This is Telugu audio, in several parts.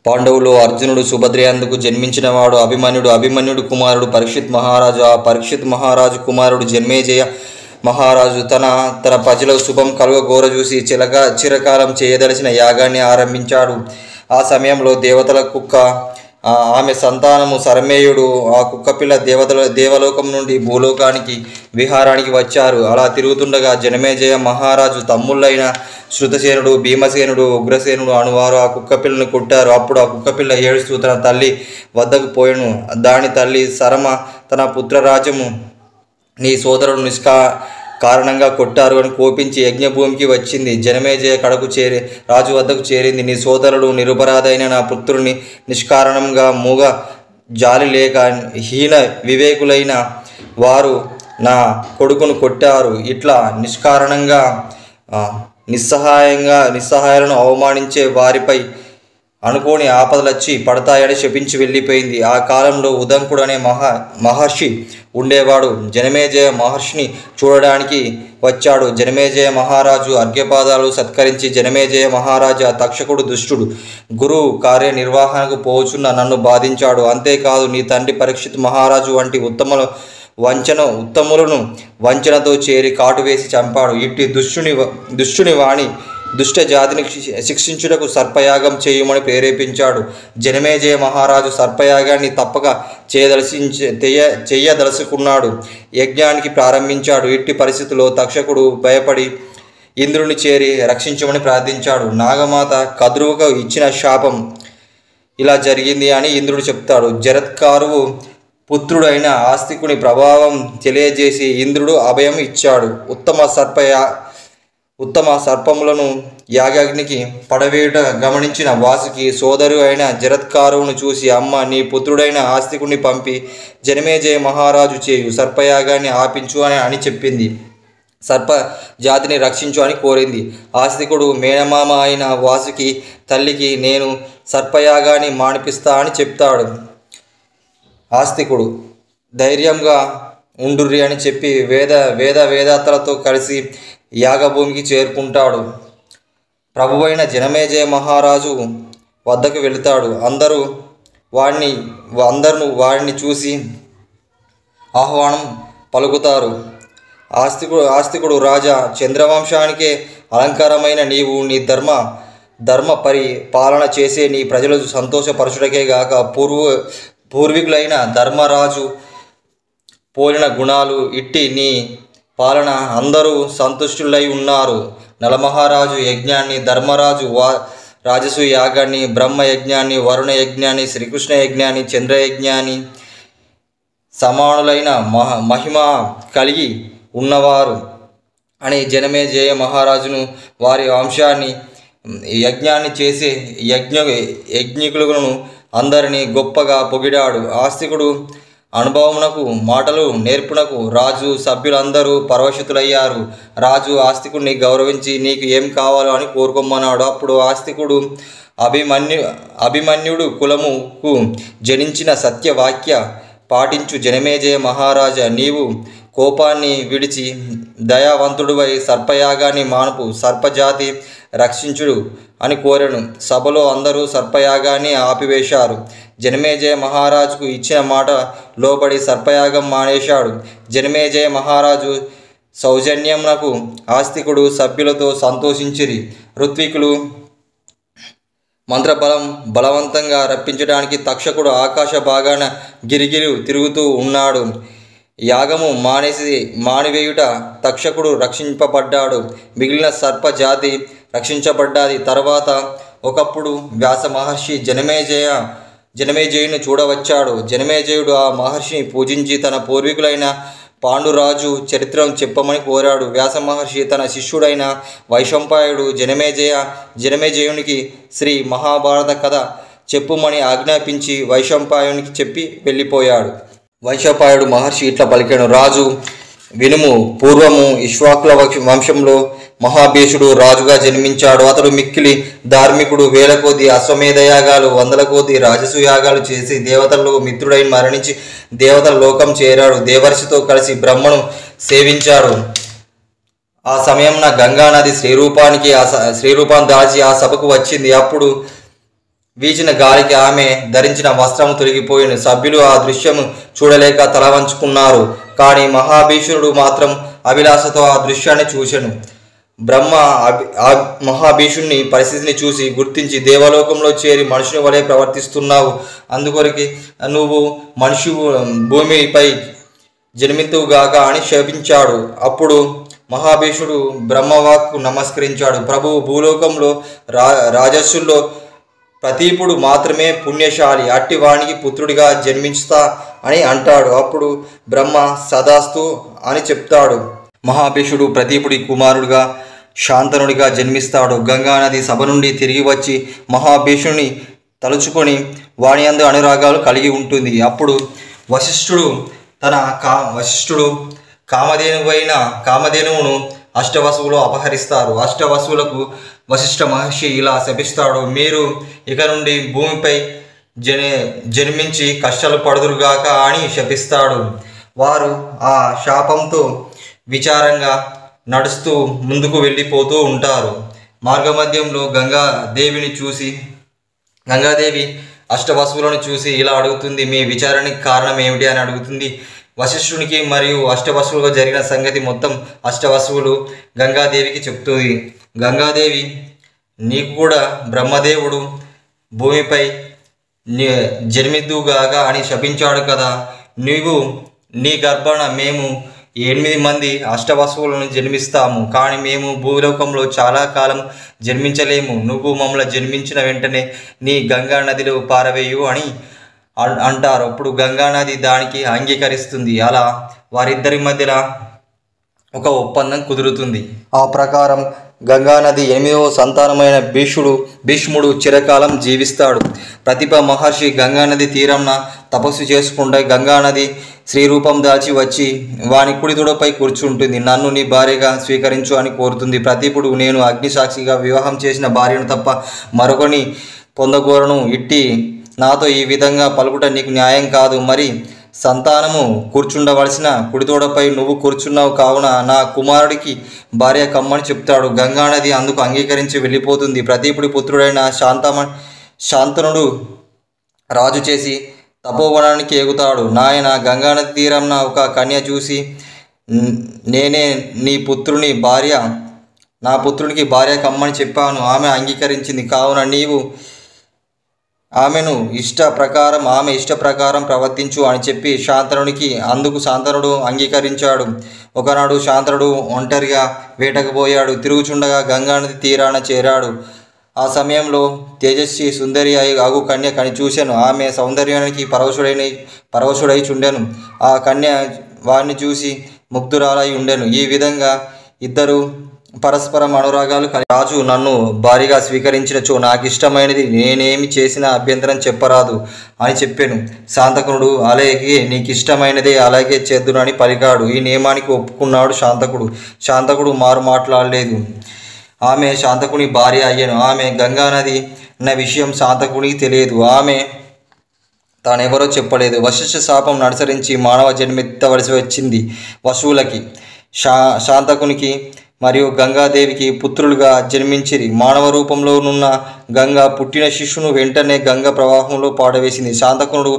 పాండవులు అర్జునుడు సుభద్రయందుకు జన్మించినవాడు అభిమన్యుడు. అభిమన్యుడు కుమారుడు పరీక్షిత్ మహారాజు. ఆ పరీక్షిత్ మహారాజు కుమారుడు జన్మేజయ మహారాజు తన ప్రజలకు శుభం కలుగ చూసి చిరకాలం చేయదలిచిన యాగాన్ని ఆరంభించాడు. ఆ సమయంలో దేవతల కుక్క ఆమె సంతానము సరమేయుడు ఆ కుక్కపిల్ల దేవలోకం నుండి భూలోకానికి విహారానికి వచ్చారు. అలా తిరుగుతుండగా జనమేజయ మహారాజు తమ్ముళ్ళైన శృతసేనుడు, భీమసేనుడు, ఉగ్రసేనుడు అనువారు ఆ కుక్కపిల్లను కొట్టారు. అప్పుడు ఆ కుక్కపిల్ల ఏడుస్తూ తన తల్లి వద్దకు పోయెను. దాని తల్లి సరమ తన పుత్రరాజ్యము నీ సోదరుడు కారణంగా కొట్టారు అని కోపించి యజ్ఞభూమికి వచ్చింది. జనమేజయ రాజు వద్దకు చేరింది. నీ సోదరుడు నిరపరాధైన నా పుత్రుని నిష్కారణంగా మూగ జాలి లేక హీన వివేకులైన వారు నా కొడుకును కొట్టారు. ఇట్లా నిష్కారణంగా నిస్సహాయాలను అవమానించే వారిపై అనుకోని ఆపదలొచ్చి పడతాయని శపించి వెళ్ళిపోయింది. ఆ కాలంలో ఉదంకుడు అనే మహర్షి ఉండేవాడు. జనమేజయ మహర్షిని చూడడానికి వచ్చాడు. జనమేజయ మహారాజు అర్ఘ్యపాదాలు సత్కరించి, జనమేజయ మహారాజా, తక్షకుడు దుష్టుడు గురువు కార్యనిర్వహణకు పోచున్న నన్ను బాధించాడు. అంతేకాదు నీ తండ్రి పరీక్షిత్ మహారాజు వంటి ఉత్తములను వంచనతో చేరి కాటు వేసి చంపాడు. ఇట్టి దుష్టుని వాణి దుష్ట జాతిని శిక్షించుటకు సర్పయాగం చేయమని ప్రేరేపించాడు. జనమేజయ మహారాజు సర్పయాగాన్ని తప్పక చేయదలుచుకున్నాడు. యజ్ఞానికి ప్రారంభించాడు. ఇట్టి పరిస్థితుల్లో తక్షకుడు భయపడి ఇంద్రుని చేరి రక్షించమని ప్రార్థించాడు. నాగమాత కద్రువుకు ఇచ్చిన శాపం ఇలా జరిగింది అని ఇంద్రుడు చెప్తాడు. జరత్కారువు పుత్రుడైన ఆస్తికుని ప్రభావం తెలియజేసి ఇంద్రుడు అభయం ఇచ్చాడు. ఉత్తమ సర్పములను యాగాగ్నికి పడవేయుట గమనించిన వాసుకి సోదరు అయిన జరత్కారువును చూసి, అమ్మ, నీ పుత్రుడైన ఆస్తికుని పంపి జనమేజయ మహారాజు చేయు సర్పయాగాన్ని ఆపించు అని చెప్పింది. సర్ప జాతిని రక్షించు అని కోరింది. ఆస్తికుడు మేనమామ అయిన వాసుకి తల్లికి నేను సర్పయాగాన్ని మానిపిస్తా అని చెప్తాడు. ఆస్తికుడు ధైర్యంగా ఉండుర్రి అని చెప్పి వేదాంతలతో కలిసి యాగభూమికి చేరుకుంటాడు. ప్రభువైన జనమేజయ మహారాజు వద్దకు వెళుతాడు. అందరూ వాడిని చూసి ఆహ్వానం పలుకుతారు. ఆస్తికుడు రాజా, చంద్రవంశానికే అలంకారమైన నీవు నీ ధర్మ పాలన చేసే నీ ప్రజలు సంతోషపరచుటకే గాక పూర్వీకులైన ధర్మరాజు పోలిన గుణాలు ఇట్టి నీ పాలన అందరూ సంతుష్టులై ఉన్నారు. నలమహారాజు యజ్ఞాన్ని, ధర్మరాజు రాజసు యాగాన్ని, బ్రహ్మ యజ్ఞాన్ని, వరుణ యజ్ఞాన్ని, శ్రీకృష్ణ యజ్ఞాన్ని, చంద్రయజ్ఞాన్ని సమానులైన మహిమ కలిగి ఉన్నవారు అని జనమేజయ మహారాజును వారి వంశాన్ని యజ్ఞాన్ని చేసే యజ్ఞికులను అందరినీ గొప్పగా పొగిడాడు. ఆస్తికుడు అనుభవమునకు మాటలు నేర్పునకు రాజు సభ్యులందరూ పరవశితులయ్యారు. రాజు ఆస్తికుడిని గౌరవించి నీకు ఏం కావాలో అని కోరుకోమన్నాడు. అప్పుడు ఆస్తికుడు అభిమన్యుడు కులముకు జనించిన సత్యవాక్య పాటించు జనమేజయ మహారాజా, నీవు కోపాన్ని విడిచి దయావంతుడువై సర్పయాగాన్ని మానుపు, సర్పజాతి రక్షించుడు అని కోరెను. సభలో అందరూ సర్పయాగాన్ని ఆపివేశారు. జనమేజయ మహారాజుకు ఇచ్చిన మాట లోబడి సర్పయాగం మానేశాడు. జనమేజయ మహారాజు సౌజన్యమునకు ఆస్తికుడు సభ్యులతో సంతోషించిరి. ఋత్వికులు బలవంతంగా రప్పించడానికి తక్షకుడు ఆకాశ భాగాన గిరిగిరి తిరుగుతూ ఉన్నాడు. యాగము మానివేయుట తక్షకుడు రక్షింపబడ్డాడు. మిగిలిన సర్ప జాతి రక్షించబడ్డాది. తర్వాత ఒకప్పుడు వ్యాస మహర్షి జనమేజయుని చూడవచ్చాడు. జనమేజయుడు ఆ మహర్షిని పూజించి తన పూర్వీకులైన పాండురాజు చరిత్రను చెప్పమని కోరాడు. వ్యాస మహర్షి తన శిష్యుడైన వైశంపాయుడు జనమేజయునికి శ్రీ మహాభారత కథ చెప్పుమని ఆజ్ఞాపించి వైశంపాయునికి చెప్పి వెళ్ళిపోయాడు. వైశంపాయుడు మహర్షి ఇట్లా పలికాడు. రాజు వినుము, పూర్వము ఇక్ష్వాకుల వంశంలో మహాభీషుడు రాజుగా జన్మించాడు. అతడు మిక్కిలి ధార్మికుడు. వేల కొద్ది అశ్వమేధ యాగాలు, వందల కొద్ది రాజసు యాగాలు చేసి దేవతల్లో మిత్రుడై మరణించి దేవతల లోకం చేరాడు. దేవర్షితో కలిసి బ్రహ్మను సేవించాడు. ఆ సమయంన గంగానది శ్రీరూపాన్ని దాల్చి ఆ సభకు వచ్చింది. అప్పుడు వీచిన గాలికి ఆమె ధరించిన వస్త్రము తొలగిపోయిన. సభ్యులు ఆ దృశ్యము చూడలేక తల వంచుకున్నారు. కానీ మహాభీషణుడు మాత్రం అభిలాషతో ఆ దృశ్యాన్ని చూచెను. బ్రహ్మ మహాభీషుని పరిస్థితిని చూసి గుర్తించి, దేవలోకంలో చేరి మనుషుని వలె ప్రవర్తిస్తున్నావు, అందుకొరికి నువ్వు మనిషి భూమిపై జన్మింతువుగాక అని శపించాడు. అప్పుడు మహాభీషుడు బ్రహ్మవాక్కు నమస్కరించాడు. ప్రభువు, భూలోకంలో రాజస్సుల్లో ప్రతీపుడు మాత్రమే పుణ్యశాలి, అట్టి వానికి పుత్రుడిగా జన్మించుతా అని అంటాడు. అప్పుడు బ్రహ్మ సదాస్తు అని చెప్తాడు. మహాభీషుడు ప్రతీపుడి కుమారుడిగా శాంతనుడిగా జన్మిస్తాడు. గంగానది సభ నుండి తిరిగి వచ్చి మహాభీషుని తలుచుకొని వాని యందు అనురాగాలు కలిగి ఉంటుంది. అప్పుడు వశిష్ఠుడు కామధేనువును అష్టవసువులు అపహరిస్తారు. అష్టవసువులకు వశిష్ఠ మహర్షి ఇలా శపిస్తాడు, మీరు ఇక నుండి భూమిపై జన్మించి కష్టాలు పడుదురుగాక అని శపిస్తాడు. వారు ఆ శాపంతో విచారంగా నడుస్తూ ముందుకు వెళ్ళిపోతూ ఉంటారు. మార్గమధ్యంలో గంగాదేవి అష్టవసువులను చూసి ఇలా అడుగుతుంది, మీ విచారానికి కారణం ఏమిటి అని అడుగుతుంది. వశిష్ఠునికి మరియు అష్టవసువులుగా జరిగిన సంగతి మొత్తం అష్టవసువులు గంగాదేవికి చెప్తుంది. గంగాదేవి, నీకు కూడా బ్రహ్మదేవుడు భూమిపై జన్మిద్దుగాక అని శపించాడు కదా, నీ గర్భాన మేము 8 మంది అష్టవసువులను జన్మిస్తాము, కానీ మేము భూలోకంలో చాలా కాలం జన్మించలేము. నువ్వు మమ్మల్ని జన్మించిన వెంటనే నీ గంగా నదిలో పారవేయు అని అంటారు. అప్పుడు గంగానది దానికి అంగీకరిస్తుంది. అలా వారిద్దరి మధ్యలో ఒక ఒప్పందం కుదురుతుంది. ఆ ప్రకారం గంగానది 8వ సంతానమైన భీష్ముడు చిరకాలం జీవిస్తాడు. ప్రతిభ మహర్షి గంగానది తీరంన తపస్సు చేసుకుంటే గంగానది శ్రీరూపం దాల్చి వచ్చి వాని కుడితుడపై కూర్చుంటుంది. నన్ను నీ భార్యగా స్వీకరించు అని కోరుతుంది. ప్రతిపుడు, నేను అగ్నిసాక్షిగా వివాహం చేసిన భార్యను తప్ప మరొకని పొందగోరను. ఇట్టి నాతో ఈ విధంగా పలుకుట నీకు న్యాయం కాదు. మరి సంతానము కూర్చుండవలసిన కుడితోడపై నువ్వు కూర్చున్నావు, కావున నా కుమారుడికి భార్య కమ్మని చెప్తాడు. గంగానది అందుకు అంగీకరించి వెళ్ళిపోతుంది. ప్రతీపుడి పుత్రుడైన శాంతనుడు రాజు చేసి తపోవనానికి ఎగుతాడు. నాయన, గంగానది తీరంన ఒక కన్య చూసి, నేనే నా పుత్రునికి భార్య కమ్మని చెప్పాను. ఆమె అంగీకరించింది. కావున నీవు ఆమె ఇష్ట ప్రకారం ప్రవర్తించు అని చెప్పి అందుకు శాంతనుడు అంగీకరించాడు. ఒకనాడు శాంతనుడు ఒంటరిగా వేటకు పోయాడు. తిరుగుచుండగా గంగానది తీరాన చేరాడు. ఆ సమయంలో తేజస్వి సుందరి అగు కన్య చూశాను. ఆమె సౌందర్యానికి పరవశుడై చుండెను. ఆ కన్య వారిని చూసి ముగ్ధురాలై ఉండెను. ఈ విధంగా ఇద్దరు పరస్పరం అనురాగాలు రాజు, నన్ను భారీగా స్వీకరించినచో నాకు ఇష్టమైనది నేనేమి చేసినా అభ్యంతరం చెప్పరాదు అని చెప్పాను. శాంతకునుడు, అలాగే నీకు ఇష్టమైనదే అలాగే చేద్దును అని పలికాడు. ఈ నియమానికి ఒప్పుకున్నాడు శాంతకుడు మారు మాట్లాడలేదు. ఆమె శాంతకుని భార్య అయ్యాను. ఆమె గంగానది అన్న విషయం శాంతకునికి తెలియదు. ఆమె తానెవరో చెప్పలేదు. వశిష్ఠ శాపం అనుసరించి మానవ జన్మెత్తవలసి వచ్చింది. వసువులకి, శాంతకునికి మరియు గంగాదేవికి పుత్రులుగా జన్మించిరి. మానవ రూపంలోనున్న గంగ పుట్టిన శిశువును వెంటనే గంగ ప్రవాహంలో పాడవేసింది. శాంతకునుడు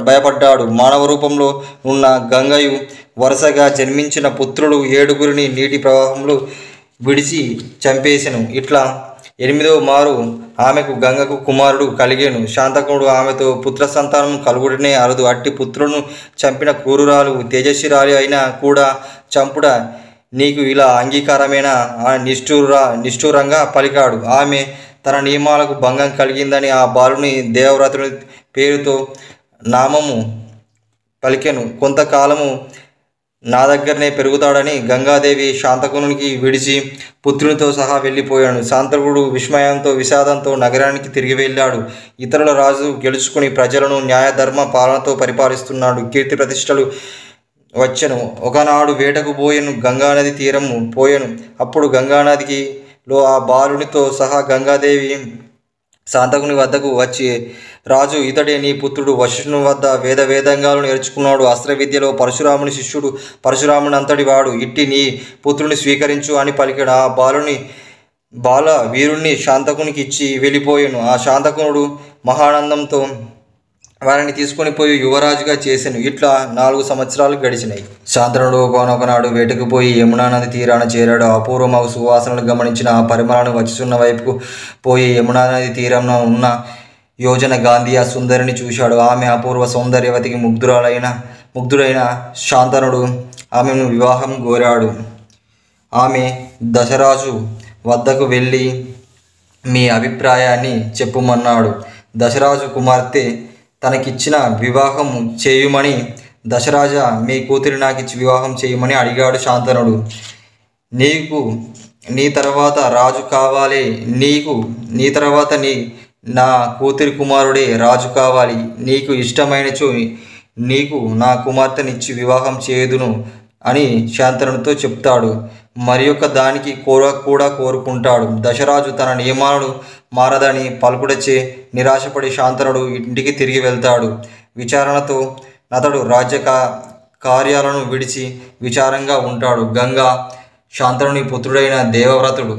భయపడ్డాడు. మానవ రూపంలో ఉన్న గంగయు వరుసగా జన్మించిన పుత్రులు 7గురిని నీటి ప్రవాహంలో విడిచి చంపేసెను. ఇట్లా 8వ మారు ఆమెకు గంగకు కుమారుడు కలిగేను. శాంతకునుడు ఆమెతో పుత్ర సంతానం కలుగుడనే అరుదు. అట్టి పుత్రులను చంపిన క్రూరురాలు తేజస్విరాలి అయినా కూడా చంపుడ నీకు ఇలా అంగీకారమేనా నిష్ఠూరంగా పలికాడు. ఆమె తన నియమాలకు భంగం కలిగిందని ఆ బాలుని దేవవ్రతుని పేరుతో నామము పలికెను. కొంతకాలము నా దగ్గరనే పెరుగుతాడని గంగాదేవి శాంతకునికి విడిచి పుత్రునితో సహా వెళ్ళిపోయాడు. శాంతకుడు విస్మయంతో విషాదంతో నగరానికి తిరిగి వెళ్ళాడు. ఇతరుల రాజు గెలుచుకుని ప్రజలను న్యాయధర్మ పాలనతో పరిపాలిస్తున్నాడు. కీర్తి ప్రతిష్టలు వచ్చెను. ఒకనాడు వేటకు పోయెను. గంగానది తీరము పోయెను. అప్పుడు గంగానదిలో ఆ బాలునితో సహా గంగాదేవి శాంతకుని వద్దకు వచ్చి, రాజు, ఇతడే నీ పుత్రుడు. వశిష్ఠుని వద్ద వేదంగాలు నేర్చుకున్నాడు. అస్త్ర విద్యలో పరశురాముని శిష్యుడు. పరశురాముని అంతటి వాడు. ఇట్టి నీ పుత్రుని స్వీకరించు అని పలికాడు. ఆ బాలుని బాల వీరుణ్ణి శాంతకునికి ఇచ్చి వెళ్ళిపోయాను. ఆ శాంతకునుడు మహానందంతో వారిని తీసుకొని పోయి యువరాజుగా చేశాను. ఇట్లా 4 సంవత్సరాలు గడిచినాయి. శాంతనుడు ఒకనొకనాడు వేటకు పోయి యమునా నది తీరాన చేరాడు. అపూర్వమగు సువాసనలు గమనించిన ఆ పరిమళాన్ని వచ్చుచున్న వైపుకు పోయి యమునా నది తీరంలో ఉన్న యోజన గాంధీయ సుందరిని చూశాడు. ఆమె అపూర్వ సౌందర్యవతికి ముగ్ధుడైన శాంతనుడు ఆమెను వివాహం కోరాడు. ఆమె దశరాజు వద్దకు వెళ్ళి మీ అభిప్రాయాన్ని చెప్పుమన్నాడు. దశరాజు కుమార్తె తనకిచ్చిన వివాహం చేయుమని దశరాజా మీ కూతురి నాకిచ్చి వివాహం చేయమని అడిగాడు శాంతనుడు. నీ తర్వాత రాజు కావాలి, నీ తర్వాత నా కూతురి కుమారుడే రాజు కావాలి. నీకు ఇష్టమైనచో నీకు నా కుమార్తెనిచ్చి వివాహం చేయుదును అని శాంతనుడితో చెప్తాడు. మరి యొక్క దానికి కూడా కోరుకుంటాడు. దశరాజు తన నియమాలను మారదని పలుకుడచే నిరాశపడి శాంతనుడు ఇంటికి తిరిగి వెళ్తాడు. విచారణతో అతడు రాజ్య కార్యాలను విడిచి విచారంగా ఉంటాడు. గంగా శాంతనుని పుత్రుడైన దేవవ్రతుడు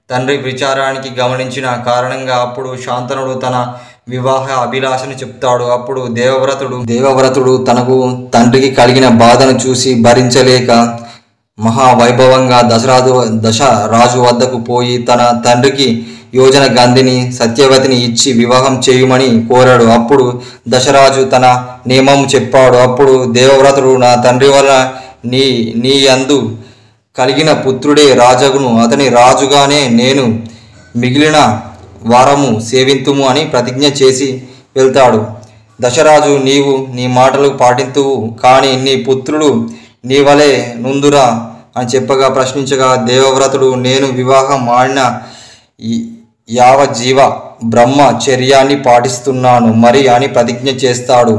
తండ్రి విచారానికి గమనించిన కారణంగా అప్పుడు శాంతనుడు తన వివాహ అభిలాషను చెప్తాడు. అప్పుడు దేవవ్రతుడు తనకు తండ్రికి కలిగిన బాధను చూసి భరించలేక మహావైభవంగా దశరాజు వద్దకు పోయి తన తండ్రికి యోజన గాంధిని సత్యవతిని ఇచ్చి వివాహం చేయుమని కోరాడు. అప్పుడు దశరాజు తన నియమం చెప్పాడు. అప్పుడు దేవవ్రతుడు నా తండ్రి వల్ల నీ యందు కలిగిన పుత్రుడే రాజగును, అతని రాజుగానే నేను మిగిలిన వారము సేవింతుము అని ప్రతిజ్ఞ చేసి వెళ్తాడు. దశరాజు నీవు నీ మాటలు పాటింతువు, కానీ నీ పుత్రుడు నీ వలె నుందురా అని ప్రశ్నించగా దేవవ్రతుడు నేను వివాహం ఆడిన యావజ్జీవ బ్రహ్మచర్యాన్ని పాటిస్తున్నాను మరి అని ప్రతిజ్ఞ చేస్తాడు.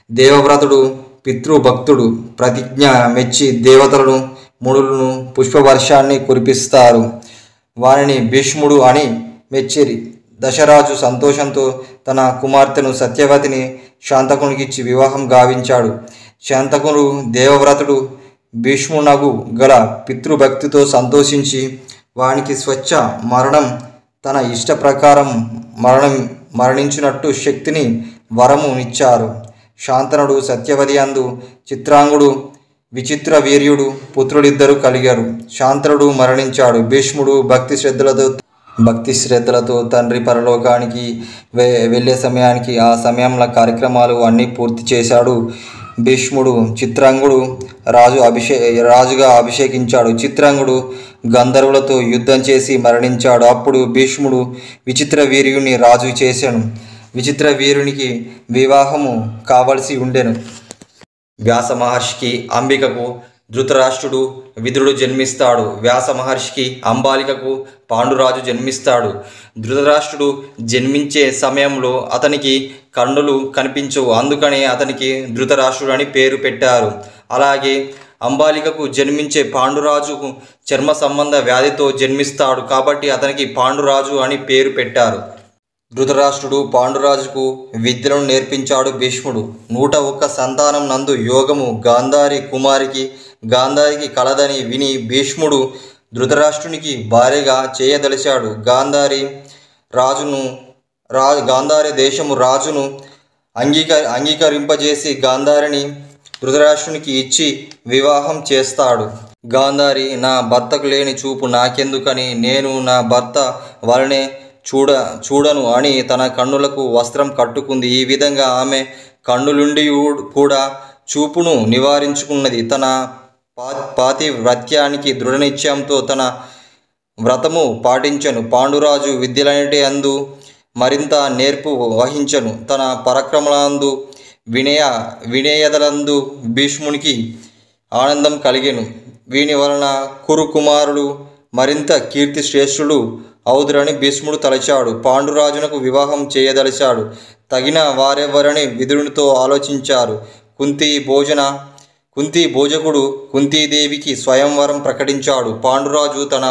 దేవవ్రతుడు పితృభక్తుడు. ప్రతిజ్ఞ మెచ్చి దేవతలను మునులను పుష్పవర్షాన్ని కురిపిస్తారు. వారిని భీష్ముడు అని మెచ్చిరి. దశరాజు సంతోషంతో తన కుమార్తెను సత్యవతిని శాంతకునికిచ్చి వివాహం గావించాడు. శాంతకుడు దేవవ్రతుడు భీష్మునగు గల పితృభక్తితో సంతోషించి వానికి స్వచ్ఛ మరణం తన ఇష్ట ప్రకారం మరణించినట్టు శక్తిని వరము నిచ్చారు. శాంతనుడు సత్యవతి అందు చిత్రాంగుడు విచిత్ర వీర్యుడు పుత్రుడిద్దరు కలిగారు. శాంతనుడు మరణించాడు. భీష్ముడు భక్తి శ్రద్ధలతో తండ్రి పరలోకానికి వెళ్ళే సమయానికి ఆ సమయంలో కార్యక్రమాలు అన్నీ పూర్తి చేశాడు. భీష్ముడు చిత్రాంగుడు రాజుగా అభిషేకించాడు. చిత్రాంగుడు గంధర్వులతో యుద్ధం చేసి మరణించాడు. అప్పుడు భీష్ముడు విచిత్ర వీర్యుని రాజు చేశాను. విచిత్ర వీరునికి వివాహము కావలసి ఉండెను. వ్యాస మహర్షికి అంబికకు ధృతరాష్ట్రుడు విదురుడు జన్మిస్తాడు. వ్యాస మహర్షికి అంబాలికకు పాండురాజు జన్మిస్తాడు. ధృతరాష్ట్రుడు జన్మించే సమయంలో అతనికి కన్నులు కనిపించవు, అందుకని అతనికి ధృతరాష్ట్రుడు అని పేరు పెట్టారు. అలాగే అంబాలికకు జన్మించే పాండురాజుకు చర్మ సంబంధ వ్యాధితో జన్మిస్తాడు కాబట్టి అతనికి పాండురాజు అని పేరు పెట్టారు. ధృతరాష్ట్రుడు పాండురాజుకు విద్యలను నేర్పించాడు. భీష్ముడు 101 సంతానం నందు యోగము గాంధారికి కలదని విని భీష్ముడు ధృతరాష్ట్రునికి భార్యగా చేయదలిచాడు. గాంధారి దేశము రాజును అంగీకరింపజేసి గాంధారిని ధృతరాష్ట్రునికి ఇచ్చి వివాహం చేస్తాడు. గాంధారి నా భర్తకు లేని చూపు నాకెందుకని నేను నా భర్త వలనే చూడను అని తన కన్నులకు వస్త్రం కట్టుకుంది. ఈ విధంగా ఆమె కన్నులుండి కూడా చూపును నివారించుకున్నది. తన పాతివ్రత్యానికి దృఢనిశ్చయంతో తన వ్రతము పాటించను. పాండురాజు విద్యలన్నిటి అందు మరింత నేర్పు వహించను. తన పరాక్రమలందు వినయదలందు భీష్మునికి ఆనందం కలిగెను. వీని వలన కురు కుమారుడు మరింత కీర్తి శ్రేష్ఠుడు అవుదురని భీష్ముడు తలచాడు. పాండురాజునకు వివాహం చేయదలిచాడు. తగిన వారెవరని విదురునితో ఆలోచించారు. కుంతి భోజకుడు కుంతీదేవికి స్వయంవరం ప్రకటించాడు. పాండురాజు తన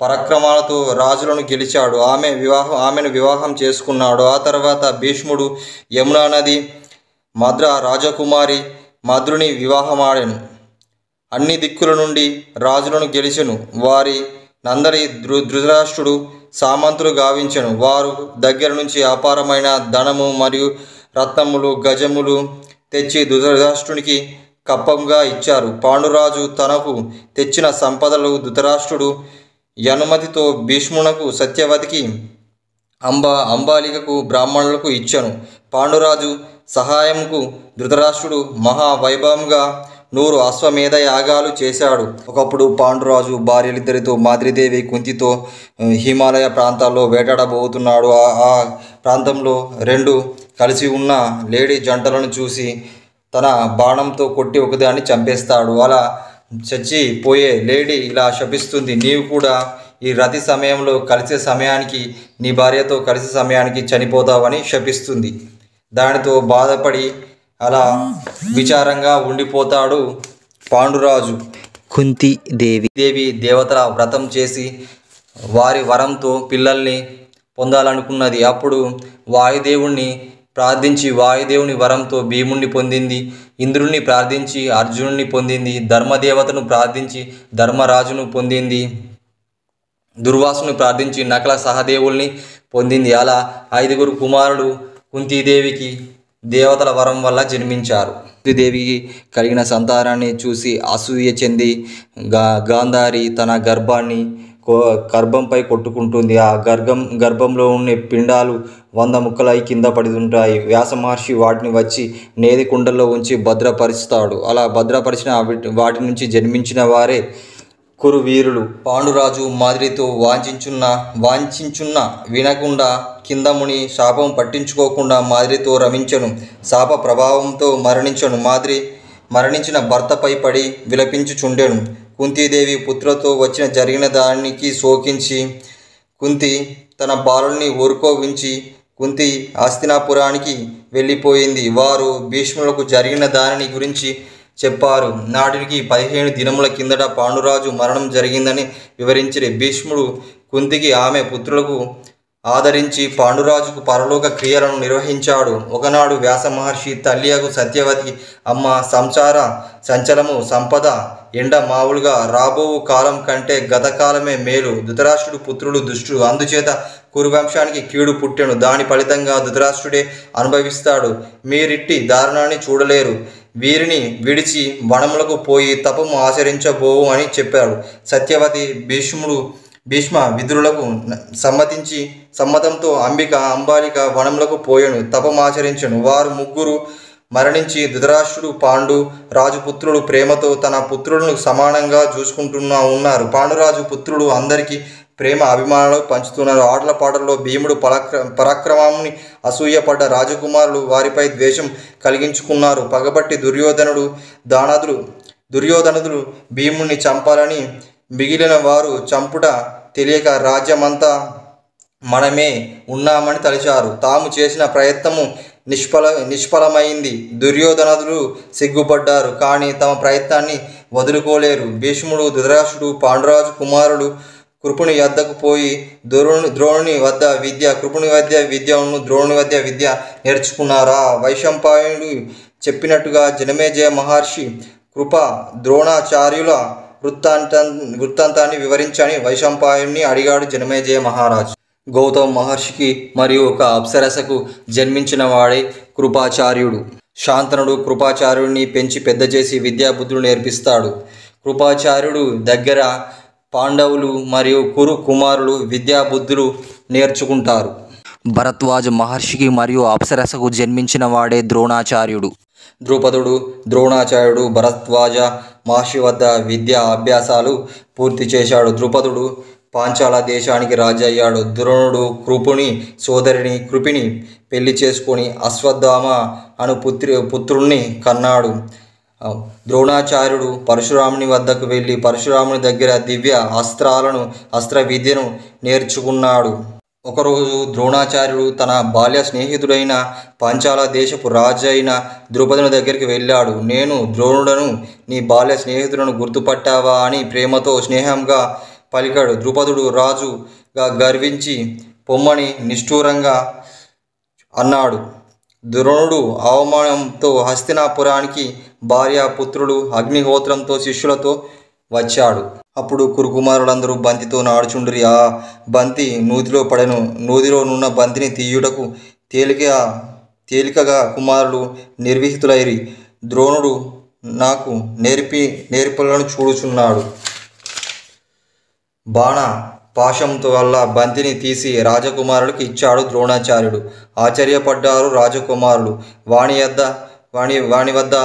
పరాక్రమాలతో రాజులను గెలిచాడు. ఆమెను వివాహం చేసుకున్నాడు. ఆ తర్వాత భీష్ముడు యమునా నది మద్ర రాజకుమారి మద్రుని వివాహమాడెను. అన్ని దిక్కుల నుండి రాజులను గెలిచెను. వారి నందరి ధృతరాష్ట్రుడు సామంతులు గావించెను. వారు దగ్గర నుంచి అపారమైన ధనము మరియు రత్నములు గజములు తెచ్చి ధృతరాష్ట్రునికి కప్పంగా ఇచ్చారు. పాండురాజు తనకు తెచ్చిన సంపదలు ధృతరాష్ట్రుడు అనుమతితో భీష్మునకు, సత్యవతికి, అంబాలికకు, బ్రాహ్మణులకు ఇచ్చెను. పాండురాజు సహాయంకు ధృతరాష్ట్రుడు మహావైభవంగా 100 అశ్వమేధ యాగాలు చేశాడు. ఒకప్పుడు పాండురాజు భార్యలిద్దరితో మాద్రీదేవి కుంతితో హిమాలయ ప్రాంతాల్లో వేటాడబోతున్నాడు. ఆ ప్రాంతంలో 2 కలిసి ఉన్న లేడీ జంటలను చూసి తన బాణంతో కొట్టి ఒకదాన్ని చంపేస్తాడు. అలా చచ్చిపోయే లేడీ ఇలా శపిస్తుంది, నీవు కూడా ఈ రతి సమయంలో కలిసే సమయానికి నీ భార్యతో కలిసే సమయానికి చనిపోతావని శపిస్తుంది. దానితో బాధపడి అలా విచారంగా ఉండిపోతాడు పాండురాజు. కుంతీదేవి దేవతల వ్రతం చేసి వారి వరంతో పిల్లల్ని పొందాలనుకున్నది. అప్పుడు వాయుదేవుణ్ణి ప్రార్థించి వాయుదేవుని వరంతో భీముణ్ణి పొందింది. ఇంద్రుణ్ణి ప్రార్థించి అర్జునుడిని పొందింది. ధర్మదేవతను ప్రార్థించి ధర్మరాజును పొందింది. దుర్వాసుని ప్రార్థించి నకల సహదేవుల్ని పొందింది. అలా 5 కుమారులు కుంతీదేవికి దేవతల వరం వల్ల జన్మించారు. కుంతీదేవికి కలిగిన సంతానాన్ని చూసి అసూయ చెంది గాంధారి తన గర్భంపై కొట్టుకుంటుంది. ఆ గర్భంలో ఉన్న పిండాలు 100 ముక్కలై కింద పడి ఉంటాయి. వ్యాస మహర్షి వాటిని వచ్చి నేది కుండల్లో ఉంచి భద్రపరుస్తాడు. అలా భద్రపరిచిన వాటి నుంచి జన్మించిన వారే కురువీరులు. పాండురాజు మాద్రితో వాంఛించున్న వినకుండా కిందముని శాపం పట్టించుకోకుండా మాద్రితో రమించెను. శాప ప్రభావంతో మరణించెను. మాద్రి మరణించిన భర్తపై పడి విలపించుచుండెను. కుంతీదేవి పుత్రతో జరిగిన దానికి శోకించి కుంతి తన బాలుల్ని ఊరుకోవించి కుంతి హస్తినాపురానికి వెళ్ళిపోయింది. వారు భీష్ములకు జరిగిన దానిని గురించి చెప్పారు. నాటికి 15 దినముల కిందట పాండురాజు మరణం జరిగిందని వివరించిరి. భీష్ముడు కుంతికి ఆమె పుత్రులకు ఆదరించి పాండురాజుకు పరలోక క్రియలను నిర్వహించాడు. ఒకనాడు వ్యాస మహర్షి తల్లియగు సత్యవతి, అమ్మ, సంసార సంచలము సంపద ఎండ మావులుగా రాబోవు కాలం కంటే గతకాలమే మేలు. ధృతరాష్ట్రుడు పుత్రుడు దుష్టుడు, అందుచేత కురువంశానికి కీడు పుట్టెను. దాని ఫలితంగా ధృతరాష్ట్రుడే అనుభవిస్తాడు. మీరిట్టి దారుణాన్ని చూడలేరు. వీరిని విడిచి వనములకు పోయి తపము ఆచరించబోవు అని చెప్పాడు. సత్యవతి భీష్మ విదురులకు సమ్మతంతో అంబాలిక వనములకు పోయెను, తపమాచరించెను. వారు 3 మరణించి ధృతరాష్ట్రుడు, పాండు రాజుపుత్రుడు ప్రేమతో తన పుత్రులను సమానంగా ఉన్నారు. పాండురాజు పుత్రుడు అందరికీ ప్రేమ అభిమానాలు పంచుతున్నారు. ఆటల పాటల్లో భీముడు పరాక్రమాన్ని అసూయపడ్డ రాజకుమారులు వారిపై ద్వేషం కలిగించుకున్నారు. పగబట్టి దుర్యోధనుడు భీముణ్ణి చంపాలని మిగిలిన వారు చంపుట తెలియక రాజ్యమంతా మనమే ఉన్నామని తలిచారు. తాము చేసిన ప్రయత్నము నిష్ఫలమైంది. దుర్యోధనులు సిగ్గుపడ్డారు, కానీ తమ ప్రయత్నాన్ని వదులుకోలేరు. భీష్ముడు, ధృతరాష్ట్రుడు, పాండురాజు కుమారులు కృపుని వద్దకు పోయి ద్రోణుని వద్ద విద్య నేర్చుకున్నారా? వైశంపాయనుడు చెప్పినట్టుగా జనమేజయ మహర్షి కృప ద్రోణాచార్యుల వృత్తాంతాన్ని వివరించని వైశంపాయనుని అడిగాడు జనమేజయ మహారాజు. గౌతమ మహర్షికి మరియు ఒక అప్సరసకు జన్మించిన వాడే కృపాచార్యుడు. శాంతనుడు కృపాచార్యుడిని పెంచి పెద్ద చేసి విద్యాబుద్ధులు నేర్పిస్తాడు. కృపాచార్యుడు దగ్గర పాండవులు మరియు కురు కుమారులు విద్యాబుద్ధులు నేర్చుకుంటారు. భరద్వాజ మహర్షికి మరియు అప్సరసకు జన్మించిన వాడే ద్రోణాచార్యుడు. ద్రుపదుడు ద్రోణాచార్యుడు భరద్వాజ మహర్షి వద్ద విద్యా అభ్యాసాలు పూర్తి చేశాడు. ద్రుపదుడు పాంచాల దేశానికి రాజు అయ్యాడు. ద్రోణుడు కృపుని సోదరిని కృపిని పెళ్లి చేసుకొని అశ్వత్థామ అను పుత్రుణ్ణి కన్నాడు. ద్రోణాచార్యుడు పరశురాముని వద్దకు వెళ్ళి పరశురాముని దగ్గర దివ్య అస్త్ర విద్యను నేర్చుకున్నాడు. ఒకరోజు ద్రోణాచార్యుడు తన బాల్య స్నేహితుడైన పాంచాల దేశపు రాజు అయిన ద్రుపదుని దగ్గరికి వెళ్ళాడు. నేను ద్రోణుడను, నీ బాల్య స్నేహితులను గుర్తుపట్టావా అని ప్రేమతో స్నేహంగా పలికాడు. ద్రుపదుడు రాజుగా గర్వించి పొమ్మని నిష్ఠూరంగా అన్నాడు. ద్రోణుడు అవమానంతో హస్తినాపురానికి భార్య పుత్రులు అగ్నిహోత్రంతో శిష్యులతో వచ్చాడు. అప్పుడు కురుకుమారులందరూ బంతితో నాడుచుండ్రి. ఆ బంతి నూతిలో పడెను. నూతిలో నున్న బంతిని తీయుటకు తేలికగా కుమారులు నిర్విహితులైరి. ద్రోణుడు నాకు నేర్పులను చూడుచున్నాడు. బాణ పాశంతో వల్ల బంతిని తీసి రాజకుమారుడికి ఇచ్చాడు ద్రోణాచార్యుడు. ఆశ్చర్యపడ్డారు రాజకుమారులు. వాణి వద్ద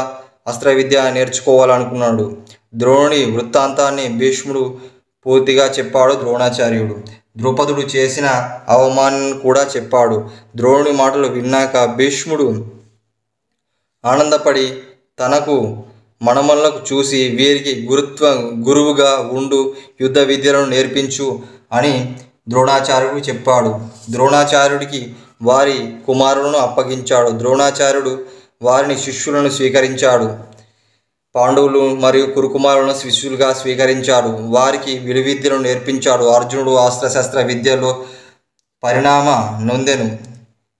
అస్త్రవిద్య నేర్చుకోవాలనుకున్నాడు. ద్రోణుని వృత్తాంతాన్ని భీష్ముడు పూర్తిగా చెప్పాడు ద్రోణాచార్యుడు. ద్రౌపదుడు చేసిన అవమానం కూడా చెప్పాడు. ద్రోణుని మాటలు విన్నాక భీష్ముడు ఆనందపడి తనకు మనమల్లకు చూసి వీరికి గురువుగా ఉండు, యుద్ధ విద్యలను నేర్పించు అని ద్రోణాచార్యుడు చెప్పాడు. ద్రోణాచార్యుడికి వారి కుమారులను అప్పగించాడు. ద్రోణాచార్యుడు వారిని శిష్యులను స్వీకరించాడు. పాండవులు మరియు కురుకుమారులను శిష్యులుగా స్వీకరించాడు. వారికి విలువిద్యలను నేర్పించాడు. అర్జునుడు అస్త్రశస్త్ర విద్యలో పరిణామ నొందెను.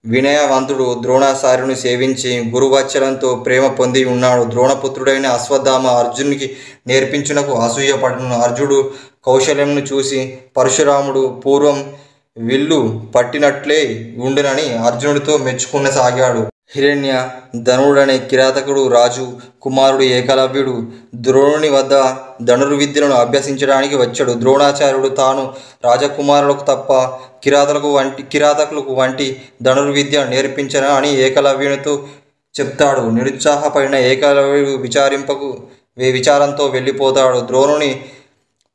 వినయవంతుడు ద్రోణాచార్యుని సేవించి గురువత్సలంతో ప్రేమ పొంది ఉన్నాడు. ద్రోణపుత్రుడైన అశ్వత్థామ అర్జునునికి నేర్పించునకు అసూయపడను. అర్జునుడు కౌశల్యంను చూసి పరశురాముడు పూర్వం విల్లు పట్టినట్లే ఉండునని అర్జునుడితో మెచ్చుకునసాగాడు. హిరణ్య ధనుడనే కిరాతకుడు రాజు కుమారుడు ఏకలవ్యుడు ద్రోణుని వద్ద ధనుర్విద్యలను అభ్యసించడానికి వచ్చాడు. ద్రోణాచార్యుడు తాను రాజకుమారులకు తప్ప కిరాతకులకు వంటి ధనుర్విద్య నేర్పించను అని ఏకలవ్యునితో చెప్తాడు. నిరుత్సాహపడిన ఏకలవ్యుడు విచారంతో వెళ్ళిపోతాడు. ద్రోణుని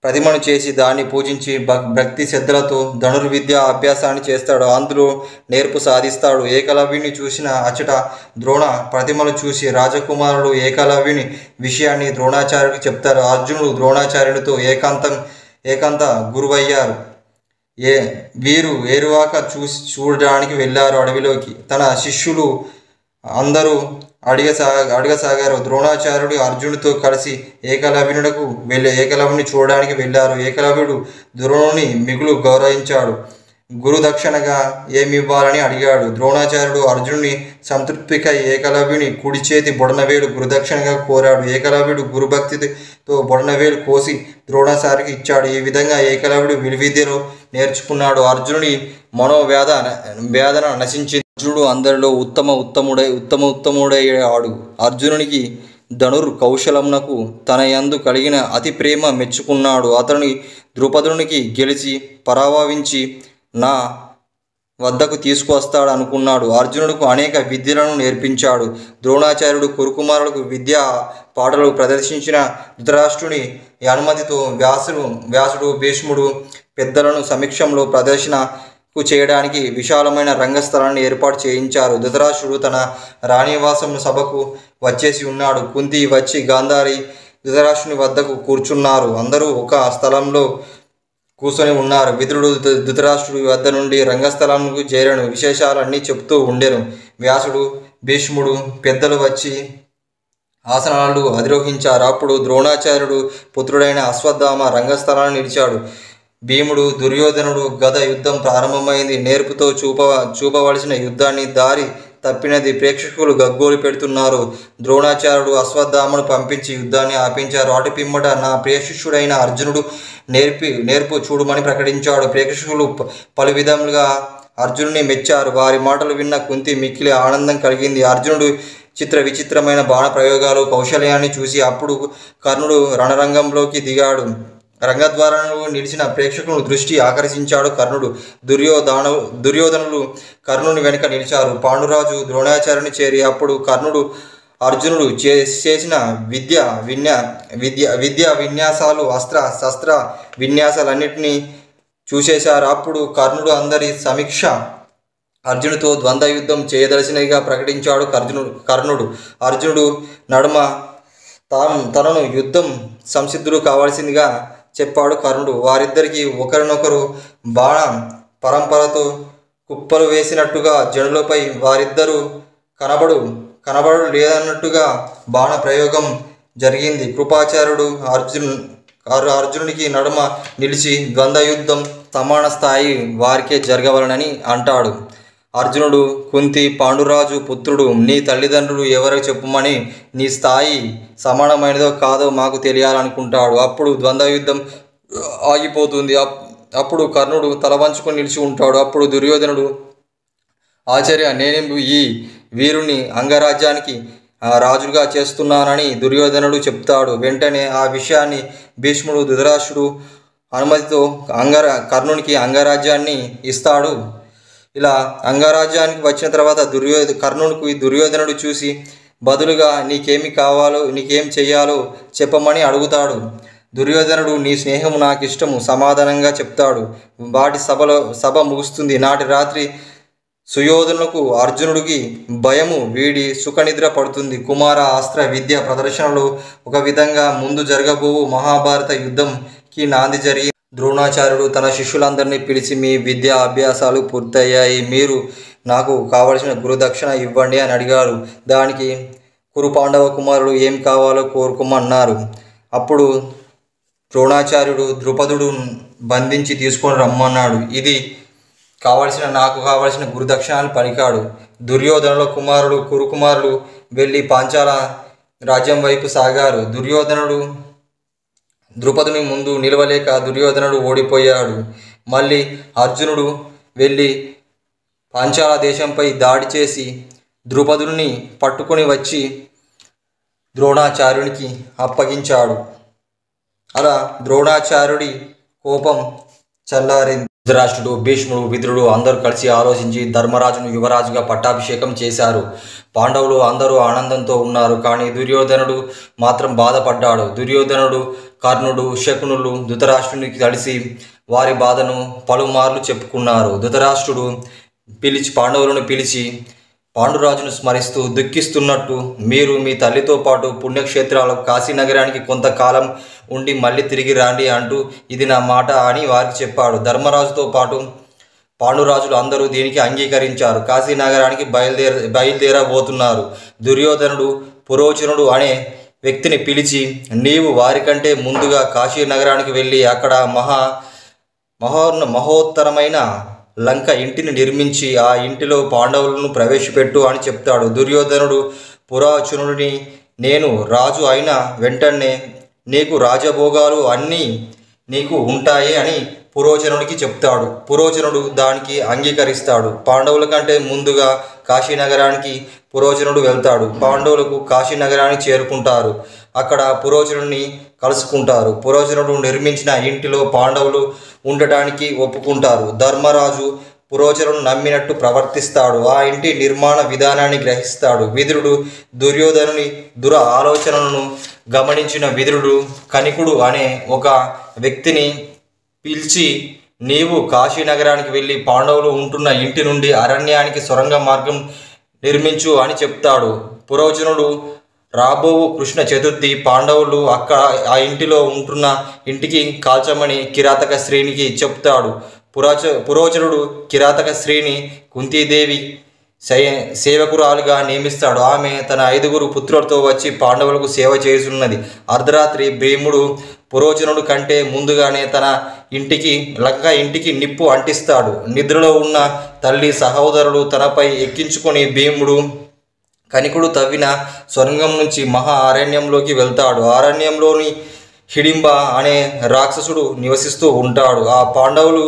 ప్రతిమను చేసి దాన్ని పూజించి భక్తి శ్రద్ధలతో ధనుర్విద్య అభ్యాసాన్ని చేస్తాడు. అందులో నేర్పు సాధిస్తాడు. ఏకలవ్యుని చూసిన అచట ద్రోణ ప్రతిమను చూసి రాజకుమారుడు ఏకలవ్యుని విషయాన్ని ద్రోణాచార్యుడికి చెప్తారు. అర్జునుడు ద్రోణాచార్యుడితో ఏకాంత గురువయ్యారు. వీరు ఏరువాక చూడడానికి వెళ్ళారు అడవిలోకి. తన శిష్యులు అందరూ అడగసాగారు. ద్రోణాచార్యుడు అర్జునుడితో కలిసి ఏకలవ్యుని చూడడానికి వెళ్ళారు. ఏకలవ్యుడు ద్రోణుని మిగులు గౌరవించాడు. గురుదక్షిణగా ఏమివ్వాలని అడిగాడు. ద్రోణాచార్యుడు అర్జునుని సంతృప్తికై ఏకలవ్యుని కుడి చేతి బొడనవేలు గురుదక్షిణగా కోరాడు. ఏకలవ్యుడు గురుభక్తితో బొడనవేలు కోసి ద్రోణాచార్యుడికి ఇచ్చాడు. ఈ విధంగా ఏకలవ్యుడు విలువిద్యలో నేర్చుకున్నాడు. అర్జునుడి వేదన నశించింది. అర్జునుడు అందరిలో ఉత్తముడయ్యాడు. అర్జునునికి ధనుర్ కౌశలమునకు తన యందు కలిగిన అతి ప్రేమ మెచ్చుకున్నాడు. అతని ద్రుపదునికి గెలిచి పరాభవించి నా వద్దకు తీసుకువస్తాడు అనుకున్నాడు. అర్జునుడికి అనేక విద్యలను నేర్పించాడు. ద్రోణాచార్యుడు కురుకుమారులకు విద్యా పాటలు ప్రదర్శించిన ధృతరాష్ట్రుని అనుమతితో వ్యాసుడు భీష్ముడు పెద్దలను సమక్షంలో ప్రదర్శనకు చేయడానికి విశాలమైన రంగస్థలాన్ని ఏర్పాటు చేయించారు. ధృతరాష్ట్రుడు తన రాణివాసం సభకు వచ్చేసి ఉన్నాడు. కుంతి వచ్చి గాంధారి ధృతరాష్ట్రుని వద్దకు కూర్చున్నారు. అందరూ ఒక స్థలంలో కూర్చొని ఉన్నారు. విదురుడు ధృతరాష్ట్రుడి వద్ద నుండి రంగస్థలంకు చేరను విశేషాలన్నీ చెప్తూ ఉండెను. వ్యాసుడు భీష్ముడు పెద్దలు వచ్చి ఆసనాలు అధిరోహించారు. అప్పుడు ద్రోణాచార్యుడు పుత్రుడైన అశ్వత్థామ రంగస్థలాన్ని నిలిచాడు. భీముడు దుర్యోధనుడు గద యుద్ధం ప్రారంభమైంది. నేర్పుతో చూపవలసిన యుద్ధాన్ని దారి తప్పినది ప్రేక్షకులు గగ్గోలు పెడుతున్నారు. ద్రోణాచార్యుడు అశ్వత్థామను పంపించి యుద్ధాన్ని ఆపించారు. అటు పిమ్మట నా ప్రియశిష్యుడైన అర్జునుడు నేర్పు చూడమని ప్రకటించాడు. ప్రేక్షకులు పలు విధములుగా అర్జునుడిని మెచ్చారు. వారి మాటలు విన్న కుంతి మిక్కిలి ఆనందం కలిగింది. అర్జునుడు విచిత్రమైన బాణ ప్రయోగాలు కౌశల్యాన్ని చూసి అప్పుడు కర్ణుడు రణరంగంలోకి దిగాడు. రంగద్వారంలో నిలిచిన ప్రేక్షకులను దృష్టి ఆకర్షించాడు కర్ణుడు. దుర్యోధనులు కర్ణుని వెనుక నిలిచారు. పాండురాజు ద్రోణాచార్యుని చేరి అప్పుడు కర్ణుడు అర్జునుడు చేసిన విద్యా విన్యాసాలు శస్త్ర విన్యాసాలన్నింటినీ చూసేశారు. అప్పుడు కర్ణుడు అందరి సమీక్ష అర్జునుడితో ద్వంద్వ యుద్ధం చేయదలసినదిగా ప్రకటించాడు. కర్ణుడు అర్జునుడు నడుమ తనను యుద్ధం సంసిద్ధుడు కావాల్సిందిగా చెప్పాడు కర్ణుడు. వారిద్దరికీ ఒకరినొకరు బాణ పరంపరతో కుప్పలు వేసినట్టుగా జనులపై వారిద్దరూ కనబడు లేదన్నట్టుగా బాణ ప్రయోగం జరిగింది. కృపాచార్యుడు అర్జునునికి నడుమ నిలిచి ద్వంద్వ యుద్ధం సమాన స్థాయి వారికే జరగవలనని అంటాడు. అర్జునుడు కుంతి పాండురాజు పుత్రుడు. నీ తల్లిదండ్రులు ఎవరో చెప్పమని నీ స్థాయి సమానమైనదో కాదో మాకు తెలియాలనుకుంటాడు. అప్పుడు ద్వంద్వ యుద్ధం ఆగిపోతుంది. అప్పుడు కర్ణుడు తల వంచుకొని నిలిచి ఉంటాడు. అప్పుడు దుర్యోధనుడు, ఆచార్య, నేను ఈ వీరుని అంగరాజ్యానికి రాజుగా చేస్తున్నానని దుర్యోధనుడు చెప్తాడు. వెంటనే ఆ విషయాన్ని భీష్ముడు ధృతరాష్ట్రుడు అనుమతితో కర్ణునికి అంగరాజ్యాన్ని ఇస్తాడు. ఇలా అంగరాజ్యానికి వచ్చిన తర్వాత కర్ణునికి దుర్యోధనుడు చూసి బదులుగా నీకేమి కావాలో, నీకేం చెయ్యాలో చెప్పమని అడుగుతాడు. దుర్యోధనుడు, నీ స్నేహం నాకు ఇష్టము సమాధానంగా చెప్తాడు. వాటి సభ ముగుస్తుంది. నాటి రాత్రి సుయోధనులకు అర్జునుడికి భయము వీడి సుఖనిద్ర పడుతుంది. కుమార అస్త్ర విద్య ప్రదర్శనలో ఒక విధంగా ముందు జరగబోవు మహాభారత యుద్ధంకి నాంది జరిగి ద్రోణాచార్యుడు తన శిష్యులందరినీ పిలిచి, మీ విద్యా అభ్యాసాలు పూర్తయ్యాయి, మీరు నాకు కావలసిన గురుదక్షిణ ఇవ్వండి అని అడిగారు. దానికి కురు పాండవ కుమారులు ఏం కావాలో కోరుకోమన్నారు. అప్పుడు ద్రోణాచార్యుడు ద్రుపదుడు బంధించి తీసుకొని రమ్మన్నాడు. ఇది నాకు కావలసిన గురుదక్షిణాలు పలికాడు. దుర్యోధనుల కురు కుమారులు వెళ్ళి పాంచాల రాజ్యం వైపు సాగారు. ద్రుపదుని ముందు నిలవలేక దుర్యోధనుడు ఓడిపోయాడు. మళ్ళీ అర్జునుడు వెళ్ళి పాంచాల దేశంపై దాడి చేసి ద్రుపదుని పట్టుకొని వచ్చి ద్రోణాచార్యునికి అప్పగించాడు. అలా ద్రోణాచార్యుడి కోపం చల్లారింది. ధృతరాష్ట్రుడు, భీష్ముడు, విదురుడు అందరూ కలిసి ఆలోచించి ధర్మరాజును యువరాజుగా పట్టాభిషేకం చేశారు. పాండవులు అందరూ ఆనందంతో ఉన్నారు. కానీ దుర్యోధనుడు మాత్రం బాధపడ్డాడు. దుర్యోధనుడు, కర్ణుడు, శకునులు ధృతరాష్ట్రునికి కలిసి వారి బాధను పలుమార్లు చెప్పుకున్నారు. ధృతరాష్ట్రుడు పాండవులను పిలిచి పాండురాజును స్మరిస్తూ దుఃఖిస్తున్నట్టు, మీరు మీ తల్లితో పాటు పుణ్యక్షేత్రాలు కాశీనగరానికి కొంతకాలం ఉండి మళ్ళీ తిరిగి రాండి అంటూ ఇది నా మాట అని వారికి చెప్పాడు. ధర్మరాజుతో పాటు పాండురాజులు అందరూ దీనికి అంగీకరించారు. కాశీనగరానికి బయలుదేరబోతున్నారు. దుర్యోధనుడు పురోచనుడు అనే వ్యక్తిని పిలిచి, నీవు వారికంటే ముందుగా కాశీనగరానికి వెళ్ళి అక్కడ మహోత్తరమైన లంక ఇంటిని నిర్మించి ఆ ఇంటిలో పాండవులను ప్రవేశపెట్టు అని చెప్తాడు. దుర్యోధనుడు పురోచనుడిని, నేను రాజు అయిన వెంటనే నీకు రాజభోగాలు అన్నీ నీకు ఉంటాయి అని పురోచనుడికి చెప్తాడు. పురోచనుడు దానికి అంగీకరిస్తాడు. పాండవుల కంటే ముందుగా కాశీనగరానికి పురోచనుడు వెళ్తాడు. పాండవులకు కాశీనగరానికి చేరుకుంటారు. అక్కడ పురోచనుడిని కలుసుకుంటారు. పురోచనుడు నిర్మించిన ఇంటిలో పాండవులు ఉండటానికి ఒప్పుకుంటారు. ధర్మరాజు పురోచనుడు నమ్మినట్టు ప్రవర్తిస్తాడు. ఆ ఇంటి నిర్మాణ విధానాన్ని గ్రహిస్తాడు. విదురుడు దుర్యోధనుని ఆలోచనలను గమనించిన విదురుడు కనికుడు అనే ఒక వ్యక్తిని పిలిచి, నీవు కాశీనగరానికి వెళ్ళి పాండవులు ఉంటున్న ఇంటి నుండి అరణ్యానికి సొరంగ మార్గం నిర్మించు అని చెప్తాడు. పురోచనుడు రాబోవు కృష్ణ చతుర్థి పాండవులు ఆ ఇంటిలో ఉంటున్న ఇంటికి కాల్చమని కిరాతక శ్రీనికి చెప్తాడు. పురోచనుడు కిరాతక శ్రీని కుంతీదేవి సేవకురాలుగా నియమిస్తాడు. ఆమె తన 5 పుత్రులతో వచ్చి పాండవులకు సేవ చేస్తున్నది. అర్ధరాత్రి భీముడు పురోచనుడు కంటే ముందుగానే తన లంక ఇంటికి నిప్పు అంటిస్తాడు. నిద్రలో ఉన్న తల్లి సహోదరులు తనపై ఎక్కించుకొని భీముడు కనికుడు తవ్విన స్వర్గం నుంచి మహా అరణ్యంలోకి వెళ్తాడు. అరణ్యంలోని హిడింబ అనే రాక్షసుడు నివసిస్తూ ఉంటాడు. ఆ పాండవులు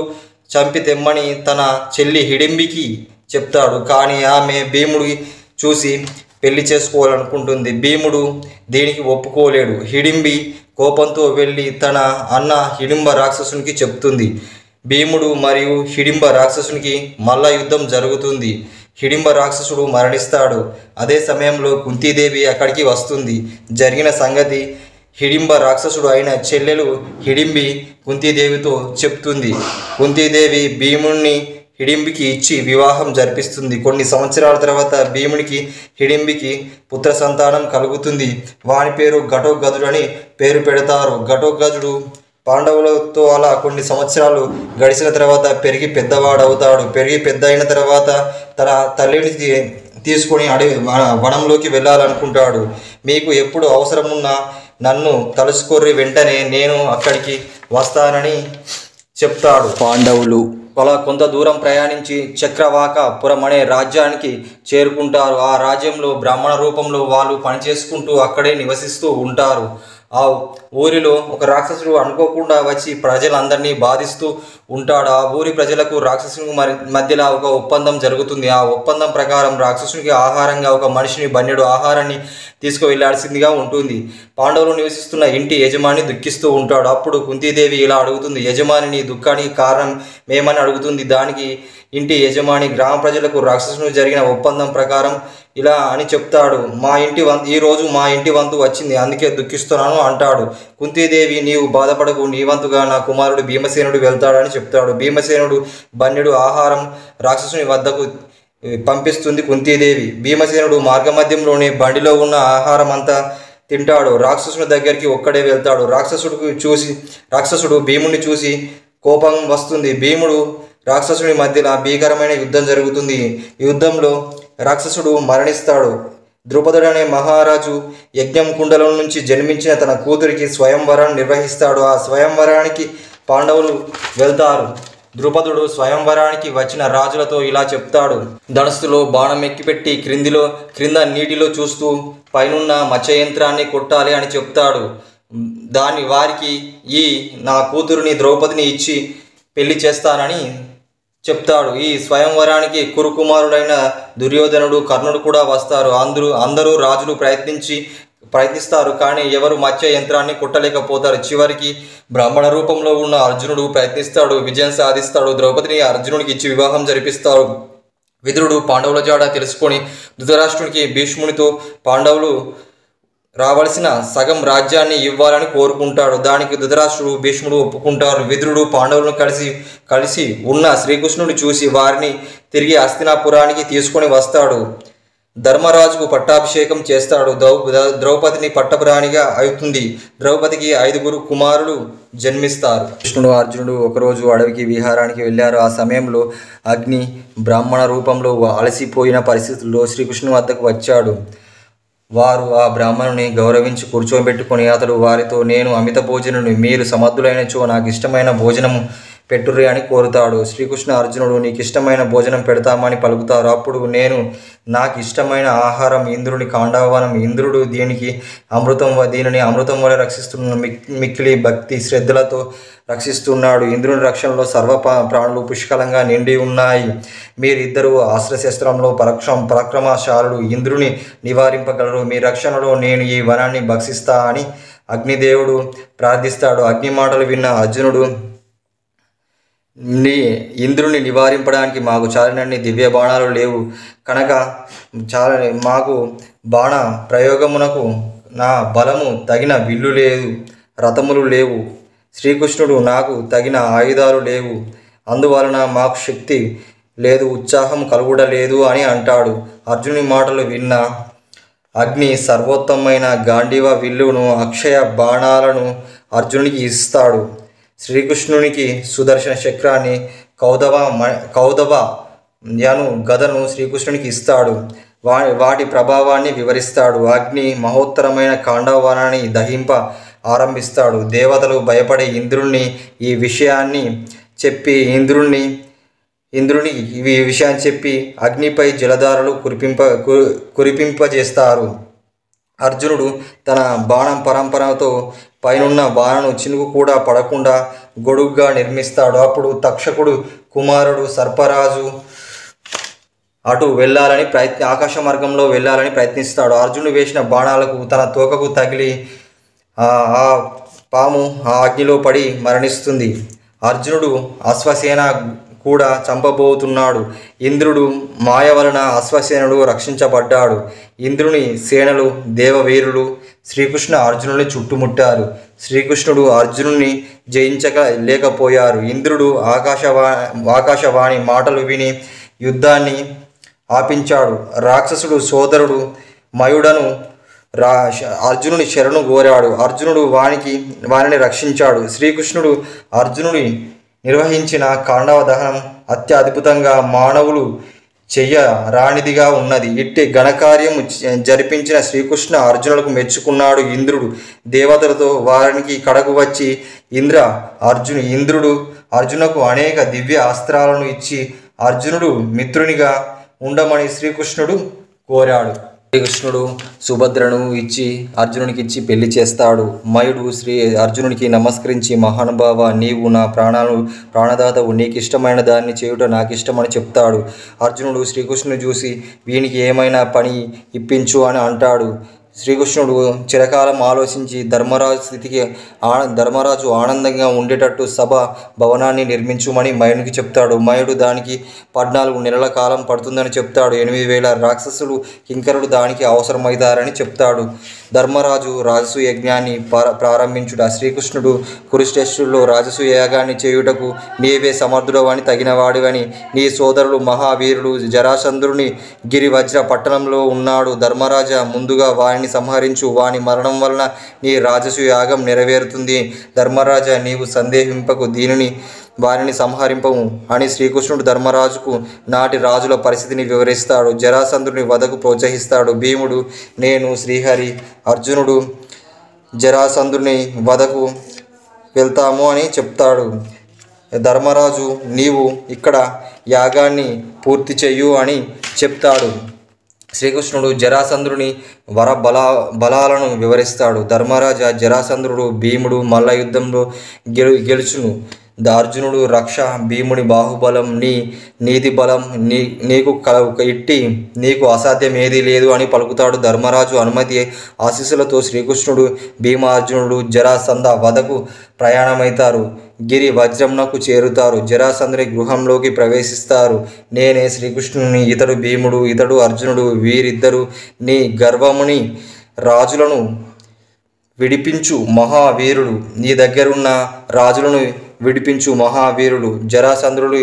చంపి తెమ్మని తన చెల్లి హిడింబికి చెప్తాడు. కానీ ఆమె భీముడి చూసి పెళ్లి చేసుకోవాలనుకుంటుంది. భీముడు దీనికి ఒప్పుకోలేడు. హిడింబి కోపంతో వెళ్ళి తన అన్న హిడింబ రాక్షసునికి చెప్తుంది. భీముడు మరియు హిడింబ రాక్షసునికి మల్ల యుద్ధం జరుగుతుంది. హిడింబ రాక్షసుడు మరణిస్తాడు. అదే సమయంలో కుంతీదేవి అక్కడికి వస్తుంది. జరిగిన సంగతి హిడింబ రాక్షసుడు అయిన చెల్లెలు హిడింబి కుంతీదేవితో చెప్తుంది. కుంతీదేవి భీముడిని హిడింబికి ఇచ్చి వివాహం జరిపిస్తుంది. కొన్ని సంవత్సరాల తర్వాత భీమునికి హిడింబికి పుత్ర సంతానం కలుగుతుంది. వాని పేరు ఘటోత్కచుడు అని పేరు పెడతారు. ఘటోత్కచుడు పాండవులతో అలా కొన్ని సంవత్సరాలు గడిచిన తర్వాత పెరిగి పెద్దవాడవుతాడు. పెరిగి పెద్ద అయిన తర్వాత తన తల్లిని తీసుకొని వనంలోకి వెళ్ళాలనుకుంటాడు. మీకు ఎప్పుడు అవసరమున్నా నన్ను తలుసుకొర్రి, వెంటనే నేను అక్కడికి వస్తానని చెప్తాడు. పాండవులు అలా కొంత దూరం ప్రయాణించి చక్రవాకపురం అనే రాజ్యానికి చేరుకుంటారు. ఆ రాజ్యంలో బ్రాహ్మణ రూపంలో వాళ్ళు పనిచేసుకుంటూ అక్కడే నివసిస్తూ ఉంటారు. ఆ ఊరిలో ఒక రాక్షసుడు అనుకోకుండా వచ్చి ప్రజలందరినీ బాధిస్తూ ఉంటాడు. ఆ ఊరి ప్రజలకు రాక్షసునికి మధ్యలో ఒక ఒప్పందం జరుగుతుంది. ఆ ఒప్పందం ప్రకారం రాక్షసునికి ఆహారంగా ఒక మనిషిని బన్యడు ఆహారాన్ని తీసుకువెళ్లాల్సిందిగా ఉంటుంది. పాండవులు నివసిస్తున్న ఇంటి యజమాని దుఃఖిస్తూ ఉంటాడు. అప్పుడు కుంతీదేవి ఇలా అడుగుతుంది. యజమాని దుఃఖానికి కారణం మేమని అడుగుతుంది. దానికి ఇంటి యజమాని గ్రామ ప్రజలకు రాక్షసునికి జరిగిన ఒప్పందం ప్రకారం ఇలా అని చెప్తాడు. ఈరోజు మా ఇంటి వంతు వచ్చింది, అందుకే దుఃఖిస్తున్నాను అంటాడు. కుంతీదేవి నీవు బాధపడకు, నీ వంతుగా నా కుమారుడు భీమసేనుడు వెళ్తాడని చెప్తాడు. భీమసేనుడు బన్యుడు ఆహారం రాక్షసుని వద్దకు పంపిస్తుంది కుంతీదేవి. భీమసేనుడు మార్గమధ్యంలోనే బండిలో ఉన్న ఆహారం అంతా తింటాడు. రాక్షసుని దగ్గరికి ఒక్కడే వెళ్తాడు. రాక్షసుడు భీముడిని చూసి కోపం వస్తుంది. భీముడు రాక్షసుని మధ్యలో భీకరమైన యుద్ధం జరుగుతుంది. ఈ యుద్ధంలో రాక్షసుడు మరణిస్తాడు. ద్రుపదుడు అనే మహారాజు యజ్ఞం కుండల నుంచి జన్మించిన తన కూతురికి స్వయంవరం నిర్వహిస్తాడు. ఆ స్వయంవరానికి పాండవులు వెళ్తారు. ద్రుపదుడు స్వయంవరానికి వచ్చిన రాజులతో ఇలా చెప్తాడు. ధనస్సులో బాణం ఎక్కిపెట్టి క్రింద నీటిలో చూస్తూ పైనున్న మత్స్యయంత్రాన్ని కొట్టాలి అని చెప్తాడు. వారికి నా కూతురుని ద్రౌపదిని ఇచ్చి పెళ్లి చేస్తానని చెప్తాడు. ఈ స్వయంవరానికి కురుకుమారుడైన దుర్యోధనుడు, కర్ణుడు కూడా వస్తారు. అందరూ రాజులు ప్రయత్నిస్తారు, కానీ ఎవరు మత్స్య యంత్రాన్ని కొట్టలేకపోతారు. చివరికి బ్రాహ్మణ రూపంలో ఉన్న అర్జునుడు ప్రయత్నిస్తాడు, విజయం సాధిస్తాడు. ద్రౌపదిని అర్జునుడికి ఇచ్చి వివాహం జరిపిస్తాడు. విదురుడు పాండవుల జాడ తెలుసుకొని ధృతరాష్ట్రునికి భీష్మునితో పాండవులు రావలసిన సగం రాజ్యాన్ని ఇవ్వాలని కోరుకుంటాడు. దానికి ధృతరాష్ట్రుడు భీష్ముడు ఒప్పుకుంటారు. విదురుడు పాండవులను కలిసి ఉన్న శ్రీకృష్ణుని చూసి వారిని తిరిగి హస్తినాపురానికి తీసుకొని వస్తాడు. ధర్మరాజుకు పట్టాభిషేకం చేస్తాడు. ద్రౌపదిని పట్టపురాణిగా అవుతుంది. ద్రౌపదికి 5 కుమారులు జన్మిస్తారు. కృష్ణుడు అర్జునుడు ఒకరోజు అడవికి విహారానికి వెళ్ళారు. ఆ సమయంలో అగ్ని బ్రాహ్మణ రూపంలో అలసిపోయిన పరిస్థితుల్లో శ్రీకృష్ణుని వద్దకు వచ్చాడు. వారు ఆ బ్రాహ్మణుని గౌరవించి కూర్చోబెట్టుకొని అతడు వారితో, నేను అమిత భోజనుని, మీరు సమర్థులైనచో నాకు ఇష్టమైన భోజనము పెట్టుర్రి అని కోరుతాడు. శ్రీకృష్ణ అర్జునుడు నీకు ఇష్టమైన భోజనం పెడతామని పలుకుతారు. అప్పుడు నాకు ఇష్టమైన ఆహారం ఇంద్రుని కాండవనం. ఇంద్రుడు దీనిని అమృతం వలె రక్షిస్తున్న మిక్కిలి భక్తి శ్రద్ధలతో రక్షిస్తున్నాడు. ఇంద్రుని రక్షణలో సర్వ ప్రాణులు పుష్కలంగా నిండి ఉన్నాయి. మీరిద్దరూ అస్త్రశస్త్రంలో పరాక్రమశాలుడు. ఇంద్రుని నివారింపగలరు. మీ రక్షణలో నేను ఈ వనాన్ని భక్షిస్తా అని అగ్నిదేవుడు ప్రార్థిస్తాడు. అగ్ని మాటలు విన్న అర్జునుడు, ఇంద్రుని నివారింపడానికి మాకు చాలినన్ని దివ్య బాణాలు లేవు కనుక మాకు బాణ ప్రయోగమునకు నా బలము తగిన విల్లు లేదు, రథములు లేవు. శ్రీకృష్ణుడు నాకు తగిన ఆయుధాలు లేవు, అందువలన మాకు శక్తి లేదు, ఉత్సాహం కలుగుడలేదు అని అంటాడు. అర్జునుని మాటలు విన్న అగ్ని సర్వోత్తమైన గాంధీవ విల్లును, అక్షయ బాణాలను అర్జునునికి ఇస్తాడు. శ్రీకృష్ణునికి సుదర్శన చక్రాన్ని, కౌదవ గదను శ్రీకృష్ణునికి ఇస్తాడు. వాటి ప్రభావాన్ని వివరిస్తాడు. అగ్ని మహోత్తరమైన కాండవానాన్ని దహింప ఆరంభిస్తాడు. దేవతలు భయపడే ఇంద్రుణ్ణి ఈ విషయాన్ని చెప్పి అగ్నిపై జలధారలు కురిపింపజేస్తారు. అర్జునుడు తన బాణం పరంపరతో పైనున్న బాణను చినుకు కూడా పడకుండా గొడుగుగా నిర్మిస్తాడు. అప్పుడు తక్షకుడు కుమారుడు సర్పరాజు ఆకాశ మార్గంలో వెళ్ళాలని ప్రయత్నిస్తాడు. అర్జునుడు వేసిన బాణాలకు తన తోకకు తగిలి ఆ పాము ఆ అగ్నిలో పడి మరణిస్తుంది. అర్జునుడు అశ్వసేన కూడా చంపబోతున్నాడు. ఇంద్రుడు మాయ వలన అశ్వసేనుడు రక్షించబడ్డాడు. ఇంద్రుని సేనలు దేవవీరులు శ్రీకృష్ణ అర్జునుని చుట్టుముట్టారు. శ్రీకృష్ణుడు అర్జునుని జయించలేకపోయారు. ఇంద్రుడు ఆకాశవాణి మాటలు విని యుద్ధాన్ని ఆపించాడు. రాక్షసుడు సోదరుడు మయుడను అర్జునుని శరణు కోరాడు. అర్జునుడు వానిని రక్షించాడు. శ్రీకృష్ణుడు అర్జునుని నిర్వహించిన కాండవ దహనం అత్యద్భుతంగా మానవులు రానిదిగా ఉన్నది. ఇట్టి ఘనకార్యము జరిపించిన శ్రీకృష్ణ అర్జునులకు మెచ్చుకున్నాడు. ఇంద్రుడు దేవతలతో వారికి కడకు వచ్చి ఇంద్రుడు అర్జునకు అనేక దివ్య అస్త్రాలను ఇచ్చి అర్జునుడు మిత్రునిగా ఉండమని శ్రీకృష్ణుడు కోరాడు. శ్రీకృష్ణుడు సుభద్రను అర్జునునికి ఇచ్చి పెళ్లి చేస్తాడు. మయుడు అర్జునునికి నమస్కరించి, మహానుభావ, నీవు నా ప్రాణదాతవు, నీకు ఇష్టమైన దాన్ని చేయుట నాకు ఇష్టమని చెప్తాడు. అర్జునుడు శ్రీకృష్ణుని చూసి వీనికి ఏమైనా పని ఇప్పించు అని అంటాడు. శ్రీకృష్ణుడు చిరకాలం ఆలోచించి ధర్మరాజు ఆనందంగా ఉండేటట్టు సభ భవనాన్ని నిర్మించుమని మయునికి చెప్తాడు. మయుడు దానికి 14 నెలల కాలం పడుతుందని చెప్తాడు. 8,000 రాక్షసులు కింకరుడు దానికి అవసరమవుతారని చెప్తాడు. ధర్మరాజు రాజసూయ యజ్ఞాన్ని ప్రారంభించుట. శ్రీకృష్ణుడు కురుక్షేత్రంలో రాజసూయ యాగాన్ని చేయుటకు నీవే సమర్థుడవని, తగినవాడివని, నీ సోదరులు మహావీరుడు జరాసంధుని గిరివజ్ర పట్టణంలో ఉన్నాడు. ధర్మరాజ, ముందుగా వారిని సంహరించు. వాని మరణం వలన నీ రాజసూయ యాగం నెరవేరుతుంది. ధర్మరాజ, నీవు సందేహింపకు, వారిని సంహరింపము అని శ్రీకృష్ణుడు ధర్మరాజుకు నాటి రాజుల పరిస్థితిని వివరిస్తాడు. జరాసంధుని వధకు ప్రోత్సహిస్తాడు. భీముడు, నేను, శ్రీహరి, అర్జునుడు జరాసంధుని వధకు వెళ్తాము అని చెప్తాడు. ధర్మరాజు, నీవు ఇక్కడ యాగాన్ని పూర్తి చెయ్యు అని చెప్తాడు. శ్రీకృష్ణుడు జరాసంధుని బలాలను వివరిస్తాడు. ధర్మరాజ, జరాసంధుడు భీముడు మల్ల యుద్ధంలో గెలుచును. అర్జునుడు రక్ష, భీముని బాహుబలం, నీతి బలం నీకు నీకు అసాధ్యం ఏదీ లేదు అని పలుకుతాడు. ధర్మరాజు అనుమతి ఆశీస్సులతో శ్రీకృష్ణుడు, భీమార్జునుడు జరాసంధ వధకు ప్రయాణమవుతారు. గిరి వజ్రంనకు చేరుతారు. జరాసంధుని గృహంలోకి ప్రవేశిస్తారు. నేనే శ్రీకృష్ణుని, ఇతడు భీముడు, ఇతడు అర్జునుడు, వీరిద్దరు నీ గర్వముని రాజులను విడిపించు మహావీరుడు, నీ దగ్గరున్న రాజులను విడిపించు మహావీరుడు. జరాసంధుడు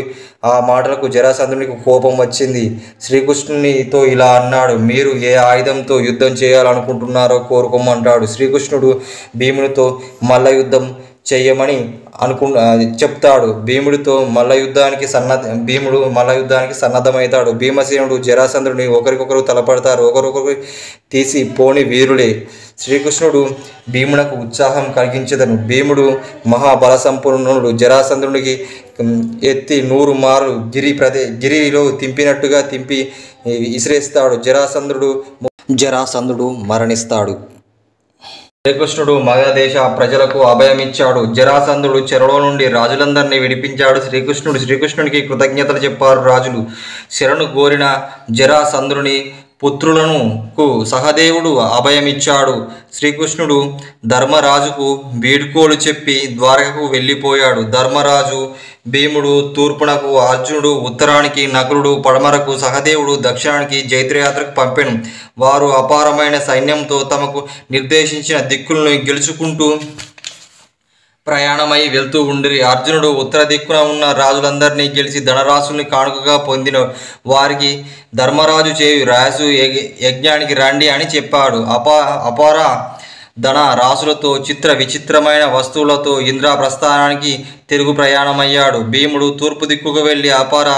ఆ మాటలకు జరాసంధునికి కోపం వచ్చింది. శ్రీకృష్ణునితో ఇలా అన్నాడు, మీరు ఏ ఆయుధంతో యుద్ధం చేయాలనుకుంటున్నారో కోరుకోమంటాడు. శ్రీకృష్ణుడు భీమునితో మల్ల యుద్ధం చెయ్యమని చెప్తాడు. భీముడు మల్ల యుద్ధానికి సన్నద్ధమవుతాడు. భీమసేనుడు జరాసంధుడిని ఒకరికొకరు తలపడతారు. ఒకరొకరు తీసి పోని వీరులే. శ్రీకృష్ణుడు భీమునకు ఉత్సాహం కలిగించదను. భీముడు మహాబల సంపన్నుడు. జరాసంధునికి ఎత్తి 100 మార్లు గిరిలో తింపినట్టుగా తింపి ఇసిరేస్తాడు. జరాసంధుడు మరణిస్తాడు. శ్రీకృష్ణుడు మగధ దేశ ప్రజలకు అభయమిచ్చాడు. జరాసంధుడు చెరలో నుండి రాజులందరినీ విడిపించాడు. శ్రీకృష్ణునికి కృతజ్ఞతలు చెప్పారు రాజులు. శరణు కోరిన జరాసంధుని పుత్రులకు సహదేవుడు అభయమిచ్చాడు. శ్రీకృష్ణుడు ధర్మరాజుకు వీడ్కోలు చెప్పి ద్వారకకు వెళ్ళిపోయాడు. ధర్మరాజు, భీముడు తూర్పునకు, అర్జునుడు ఉత్తరానికి, నకులుడు పడమరకు, సహదేవుడు దక్షిణానికి జైత్రయాత్రకు పంపెను. వారు అపారమైన సైన్యంతో తమకు నిర్దేశించిన దిక్కులను గెలుచుకుంటూ ప్రయాణమై వెళ్తూ ఉండిరి. అర్జునుడు ఉత్తర దిక్కున ఉన్న రాజులందరినీ గెలిచి ధనరాశుల్ని కానుకగా పొందిన వారికి ధర్మరాజు చేయు రాసు యజ్ఞానికి రండి అని చెప్పాడు. అపార ధన రాసులతో విచిత్రమైన వస్తువులతో ఇంద్రప్రస్థానానికి తిరుగు ప్రయాణమయ్యాడు. భీముడు తూర్పు దిక్కుకు వెళ్ళి అపార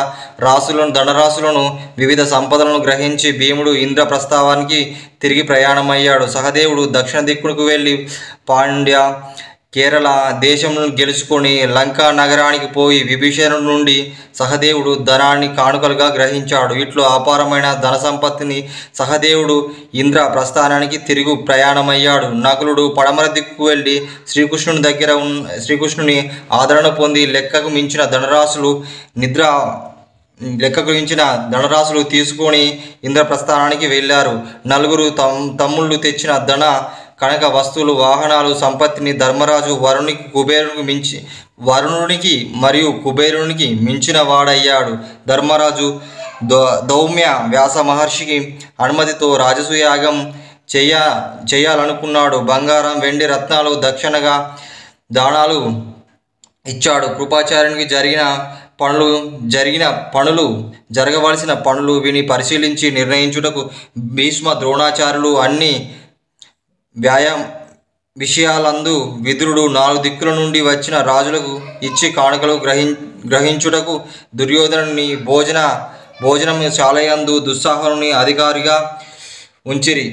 ధనరాశులను వివిధ సంపదలను గ్రహించి భీముడు ఇంద్రప్రస్థానానికి తిరిగి ప్రయాణమయ్యాడు. సహదేవుడు దక్షిణ దిక్కుకు వెళ్ళి పాండ్య, కేరళ దేశంను గెలుచుకొని లంకా నగరానికి పోయి విభీషణుడి నుండి సహదేవుడు ధనాన్ని కానుకలుగా గ్రహించాడు. ఇట్లో అపారమైన ధన సంపత్తిని సహదేవుడు ఇంద్ర ప్రస్థానానికి తిరుగు ప్రయాణమయ్యాడు. నకులుడు పడమర దిక్కు వెళ్ళి శ్రీకృష్ణుని ఆదరణ పొంది లెక్కకు మించిన ధనరాశులు తీసుకొని ఇంద్రప్రస్థానానికి వెళ్ళారు. నలుగురు తమ్ముళ్ళు తెచ్చిన ధన కనక వస్తువులు, వాహనాలు, సంపత్తిని ధర్మరాజు వరుణునికి మరియు కుబేరునికి మించిన వాడయ్యాడు. ధర్మరాజు దౌమ్య వ్యాస మహర్షికి అనుమతితో రాజసూయాగం చేయాలనుకున్నాడు. బంగారం, వెండి, రత్నాలు దక్షిణగా దానాలు ఇచ్చాడు. కృపాచార్యునికి జరగవలసిన పనులు విని పరిశీలించి నిర్ణయించుటకు భీష్మ, ద్రోణాచార్యులు అన్ని విషయాలందు విదురుడు 4 దిక్కుల నుండి వచ్చిన రాజులకు ఇచ్చి కానుకలు గ్రహించుటకు దుర్యోధనుని భోజనం శాలయందు దుస్సాహనుని అధికారిగా ఉంచిరి.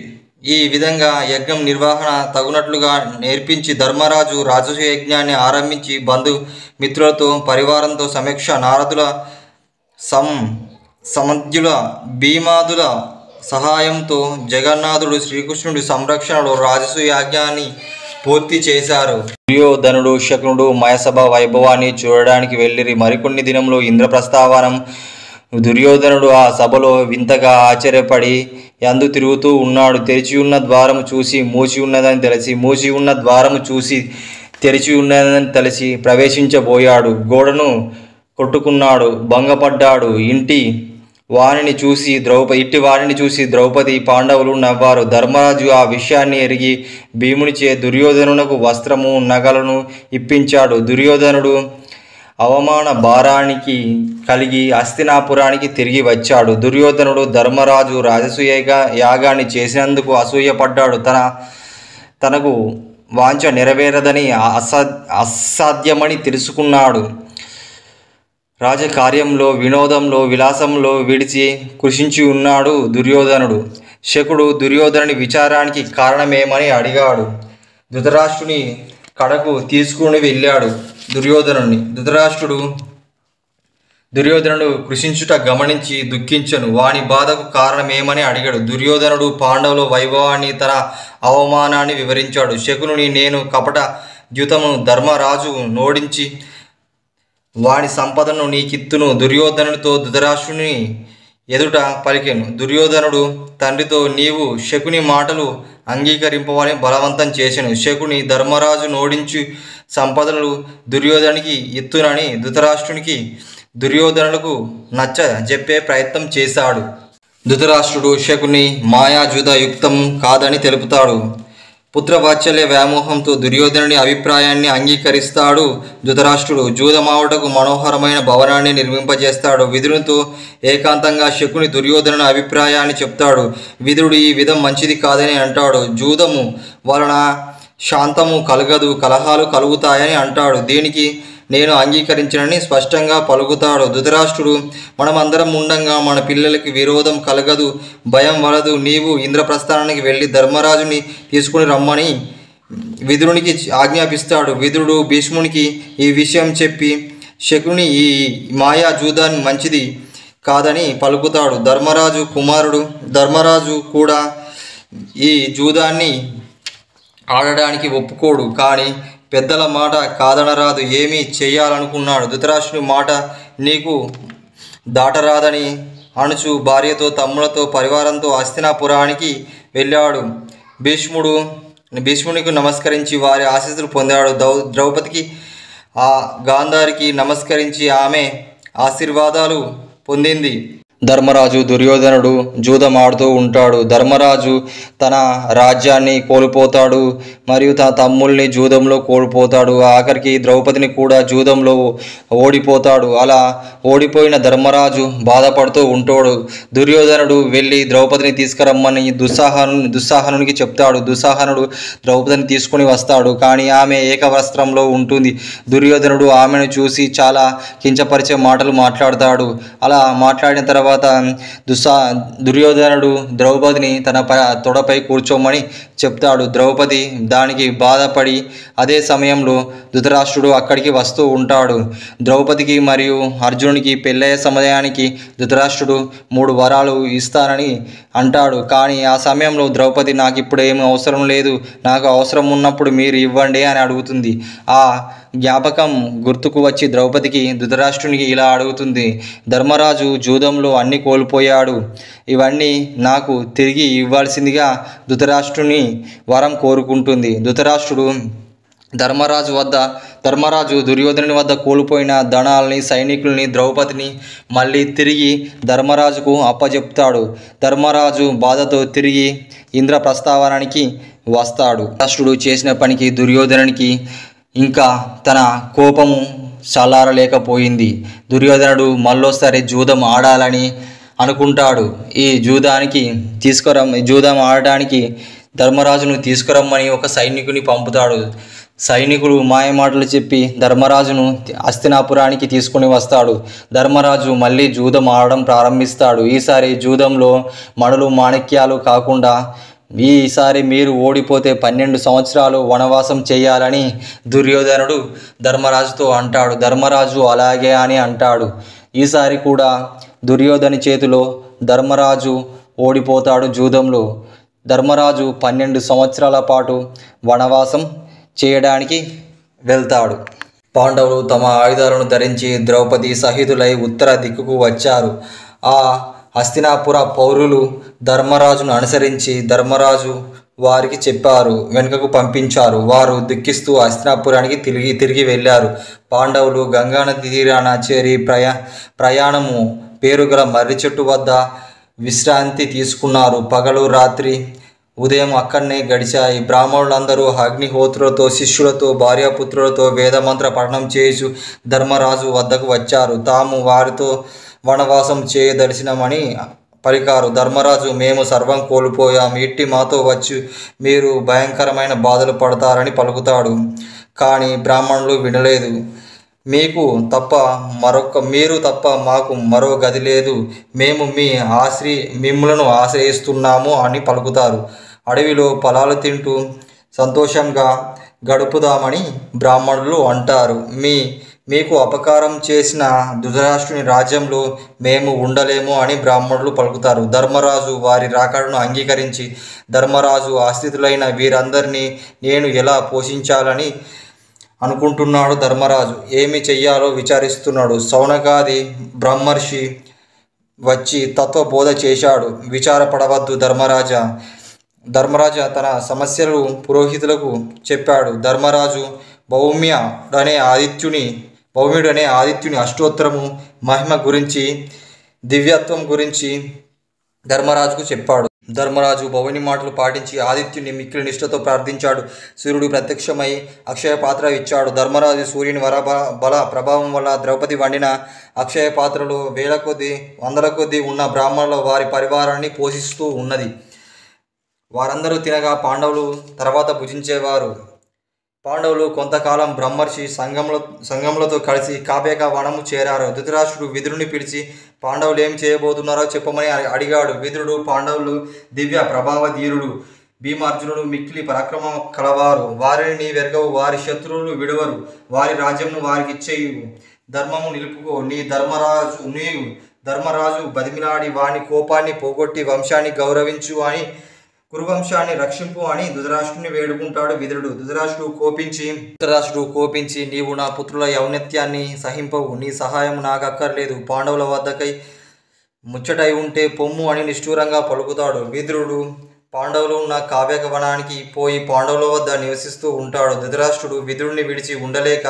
ఈ విధంగా యజ్ఞం నిర్వహణ తగునట్లుగా నేర్పించి ధర్మరాజు రాజసూయ యజ్ఞాన్ని ఆరంభించి బంధుమిత్రులతో పరివారంతో సమీక్ష నారదుల సమధ్యుల భీమాదుల సహాయంతో జగన్నాథుడు శ్రీకృష్ణుడి సంరక్షణలో రాజసూయ యాగాన్ని పూర్తి చేశారు. దుర్యోధనుడు శకునుడు మయసభ వైభవాన్ని చూడడానికి వెళ్ళిరి. మరికొన్ని దినంలో ఇంద్రప్రస్థావనం. దుర్యోధనుడు ఆ సభలో వింతగా ఆశ్చర్యపడి యందు తిరుగుతూ ఉన్నాడు. తెరిచి ఉన్న ద్వారము చూసి మూసి ఉన్నదని తెలిసి, మూసి ఉన్న ద్వారము చూసి తెరిచి ఉన్నదని తెలిసి ప్రవేశించబోయాడు. గోడను కొట్టుకున్నాడు, భంగపడ్డాడు. ఇట్టి వారిని చూసి ద్రౌపది పాండవులు నవ్వారు. ధర్మరాజు ఆ విషయాన్ని ఎరిగి భీమునిచే దుర్యోధనునకు వస్త్రము నగలను ఇప్పించాడు. దుర్యోధనుడు అవమాన భారానికి కలిగి హస్తినాపురానికి తిరిగి వచ్చాడు. దుర్యోధనుడు ధర్మరాజు రాజసూయ యాగాన్ని చేసినందుకు అసూయపడ్డాడు. తనకు వాంఛ నెరవేరదని అసాధ్యమని తెలుసుకున్నాడు. రాజకార్యంలో వినోదంలో విలాసంలో విడిచి కృషించి ఉన్నాడు దుర్యోధనుడు. శకుడు దుర్యోధనుని విచారానికి కారణమేమని అడిగాడు. ధృతరాష్ట్రుని కడకు తీసుకుని వెళ్ళాడు దుర్యోధనుని. దుర్యోధనుడు కృషించుట గమనించి దుఃఖించను. వాని బాధకు కారణమేమని అడిగాడు. దుర్యోధనుడు పాండవుల వైభవాన్ని తన అవమానాన్ని వివరించాడు. శకునుని నేను కపట ద్యుతమును ధర్మరాజు నోడించి వాని సంపదను నీకిత్తును దుర్యోధనుడితో ధృతరాష్ట్రుని ఎదుట పలికెను. దుర్యోధనుడు తండ్రితో నీవు శకుని మాటలు అంగీకరింపవని బలవంతం చేసెను. శకుని ధర్మరాజు నోడించి సంపదలు దుర్యోధనునికి ఇత్తునని దుర్యోధనులకు నచ్చ చెప్పే ప్రయత్నం చేశాడు. ధృతరాష్ట్రుడు శకుని మాయాజూద యుక్తం కాదని తెలుపుతాడు. పుత్రవాత్సల్య వ్యామోహంతో దుర్యోధనుని అభిప్రాయాన్ని అంగీకరిస్తాడు ధృతరాష్ట్రుడు. జూదమావుటకు మనోహరమైన భవనాన్ని నిర్మింపజేస్తాడు. విదురునితో ఏకాంతంగా శకుని దుర్యోధనుని అభిప్రాయాన్ని చెప్తాడు. విదురుడు ఈ విధం మంచిది కాదని అంటాడు. జూదము వలన శాంతము కలగదు, కలహాలు కలుగుతాయని అంటాడు. దీనికి నేను అంగీకరించనని స్పష్టంగా పలుకుతాడు. ధృతరాష్ట్రుడు మనమందరం ఉండంగా మన పిల్లలకి విరోధం కలగదు, భయం వలదు. నీవు ఇంద్రప్రస్థానానికి వెళ్ళి ధర్మరాజుని తీసుకుని రమ్మని విదురునికి ఆజ్ఞాపిస్తాడు. విదురుడు భీష్మునికి ఈ విషయం చెప్పి శకుని ఈ మాయా జూదాన్ని మంచిది కాదని పలుకుతాడు. ధర్మరాజు కూడా ఈ జూదాన్ని ఆడడానికి ఒప్పుకోడు. కానీ పెద్దల మాట కాదనరాదు, ఏమీ చేయాలనుకున్నాడు. ధృతరాష్ట్రుని మాట నీకు దాటరాదని అనుచు భార్యతో తమ్ములతో పరివారంతో హస్తినాపురానికి వెళ్ళాడు. భీష్మునికి నమస్కరించి వారి ఆశీస్సులు పొందాడు. ద్రౌపదికి గాంధారికి నమస్కరించి ఆమె ఆశీర్వాదాలు పొందింది. ధర్మరాజు దుర్యోధనుడు జూదమాడుతూ ఉంటాడు. ధర్మరాజు తన రాజ్యాన్ని కోల్పోతాడు మరియు తన తమ్ముల్ని జూదంలో కోల్పోతాడు. ఆఖరికి ద్రౌపదిని కూడా జూదంలో ఓడిపోతాడు. అలా ఓడిపోయిన ధర్మరాజు బాధపడుతూ ఉంటాడు. దుర్యోధనుడు వెళ్ళి ద్రౌపదిని తీసుకురమ్మని దుస్సాహనునికి చెప్తాడు. దుస్సాహనుడు ద్రౌపదిని తీసుకుని వస్తాడు. కానీ ఆమె ఏకవస్త్రంలో ఉంటుంది. దుర్యోధనుడు ఆమెను చూసి చాలా కించపరిచే మాటలు మాట్లాడతాడు. అలా మాట్లాడిన తర్వాత దుర్యోధనుడు ద్రౌపదిని తన తొడపై కూర్చోమని చెప్తాడు. ద్రౌపది దానికి బాధపడి అదే సమయంలో ధృతరాష్ట్రుడు అక్కడికి వస్తూ ఉంటాడు. ద్రౌపదికి మరియు అర్జునునికి పెళ్ళయ్యే సమయానికి ధృతరాష్ట్రుడు 3 వరాలు ఇస్తానని అంటాడు. కానీ ఆ సమయంలో ద్రౌపది నాకు ఇప్పుడు ఏమి అవసరం లేదు, నాకు అవసరం ఉన్నప్పుడు మీరు ఇవ్వండి అని అడుగుతుంది. ఆ జ్ఞాపకం గుర్తుకు వచ్చి ద్రౌపదికి ధృతరాష్ట్రునికి ఇలా అడుగుతుంది. ధర్మరాజు జూదంలో అన్ని కోల్పోయాడు, ఇవన్నీ నాకు తిరిగి ఇవ్వాల్సిందిగా ధృతరాష్ట్రుని వరం కోరుకుంటుంది. ధర్మరాజు దుర్యోధనుని వద్ద కోల్పోయిన ధనాల్ని, సైనికుల్ని, ద్రౌపదిని మళ్ళీ తిరిగి ధర్మరాజుకు అప్పచెప్తాడు. ధర్మరాజు బాధతో తిరిగి ఇంద్రప్రస్థావనానికి వస్తాడు. ధృతరాష్ట్రుడు చేసిన పనికి దుర్యోధనునికి ఇంకా తన కోపము చల్లారలేకపోయింది. దుర్యోధనుడు మళ్ళోసారి జూదం ఆడాలని అనుకుంటాడు. ఈ జూదం ఆడడానికి ధర్మరాజును తీసుకురమ్మని ఒక సైనికుని పంపుతాడు. సైనికులు మాయమాటలు చెప్పి ధర్మరాజును హస్తినాపురానికి తీసుకుని వస్తాడు. ధర్మరాజు మళ్ళీ జూదం ఆడడం ప్రారంభిస్తాడు. ఈసారి జూదంలో మణులు మాణిక్యాలు కాకుండా ఈసారి మీరు ఓడిపోతే 12 సంవత్సరాలు వనవాసం చేయాలని దుర్యోధనుడు ధర్మరాజుతో అంటాడు. ధర్మరాజు అలాగే అని అంటాడు. ఈసారి కూడా దుర్యోధని చేతిలో ధర్మరాజు ఓడిపోతాడు జూదంలో. ధర్మరాజు 12 సంవత్సరాల పాటు వనవాసం చేయడానికి వెళ్తాడు. పాండవులు తమ ఆయుధాలను ధరించి ద్రౌపది సహితులై ఉత్తర దిక్కుకు వచ్చారు. ఆ హస్తినాపుర పౌరులు ధర్మరాజును అనుసరించి ధర్మరాజు వారికి చెప్పారు వెనుకకు పంపించారు. వారు దుఃఖిస్తూ హస్తినాపురానికి తిరిగి వెళ్ళారు. పాండవులు గంగానది తీరాన చేరి ప్రయాణము పేరుగల మర్రి చెట్టు వద్ద విశ్రాంతి తీసుకున్నారు. పగలు రాత్రి ఉదయం అక్కడనే గడిచాయి. బ్రాహ్మణులందరూ అగ్నిహోత్రులతో శిష్యులతో భార్యాపుత్రులతో వేదమంత్ర పఠనం చేసి ధర్మరాజు వద్దకు వచ్చారు. తాము వారితో వనవాసం చేయదలిచినమని పలికారు. ధర్మరాజు, మేము సర్వం కోల్పోయాం, ఇట్టి మాతో వచ్చి మీరు భయంకరమైన బాధలు పడతారని పలుకుతాడు. కానీ బ్రాహ్మణులు వినలేదు. మీరు తప్ప మాకు మరో గది లేదు, మేము మిమ్ములను ఆశ్రయిస్తున్నాము అని పలుకుతారు. అడవిలో ఫలాలు తింటూ సంతోషంగా గడుపుదామని బ్రాహ్మణులు అంటారు. మీకు అపకారం చేసిన ధృతరాష్ట్రుని రాజ్యంలో మేము ఉండలేము అని బ్రాహ్మణులు పలుకుతారు. ధర్మరాజు వారి రాకడను అంగీకరించి, ధర్మరాజు ఆశ్రితులైన వీరందరినీ నేను ఎలా పోషించాలని అనుకుంటున్నాడు. ధర్మరాజు ఏమి చెయ్యాలో విచారిస్తున్నాడు. శౌనకాది బ్రహ్మర్షి వచ్చి తత్వబోధ చేశాడు. విచారపడవద్దు ధర్మరాజ తన సమస్యలు పురోహితులకు చెప్పాడు. ధర్మరాజు భౌమ్యుడనే ఆదిత్యుని అష్టోత్తరము మహిమ గురించి, దివ్యత్వం గురించి ధర్మరాజుకు చెప్పాడు. ధర్మరాజు భౌని మాటలు పాటించి ఆదిత్యుని మిక్కిలి నిష్ఠతో ప్రార్థించాడు. సూర్యుడు ప్రత్యక్షమై అక్షయ పాత్ర ఇచ్చాడు. ధర్మరాజు సూర్యుని బల ప్రభావం వల్ల ద్రౌపది వండిన అక్షయ పాత్రలో వేల కొద్దీ వందల కొద్దీ ఉన్న బ్రాహ్మణుల వారి పరివారాన్ని పోషిస్తూ ఉన్నది. వారందరూ తినగా పాండవులు తర్వాత భుజించేవారు. పాండవులు కొంతకాలం బ్రహ్మర్షి సంగములతో కలిసి కావ్యక వనము చేరారు. ధృతరాష్ట్రుడు విదురుని పిలిచి పాండవులు ఏం చేయబోతున్నారో చెప్పమని అడిగాడు. విదురుడు, పాండవులు దివ్య ప్రభావధీరుడు, భీమార్జునుడు మిక్కిలి పరాక్రమం కలవారు, వారిని నీ వెరగవు, వారి శత్రువులు విడవరు, వారి రాజ్యంను వారికి ఇచ్చేయు, ధర్మము నిలుపుకో. ధర్మరాజు బతిమిలాడి వాని కోపాన్ని పోగొట్టి వంశాన్ని గౌరవించు అని, కురువంశాన్ని రక్షింపు అని ధృతరాష్ట్రుని వేడుకుంటాడు విదురుడు. ధృతరాష్ట్రుడు కోపించి నీవు నా పుత్రుల ఔన్నత్యాన్ని సహింపవు, నీ సహాయం నాకు అక్కర్లేదు, పాండవుల వద్దకై ముచ్చటై ఉంటే పొమ్ము అని నిష్ఠూరంగా పలుకుతాడు. విదురుడు పాండవులు ఉన్న కావ్యక వనానికి పోయి పాండవుల వద్ద నివసిస్తూ ఉంటాడు. ధృతరాష్ట్రుడు విదురుని విడిచి ఉండలేక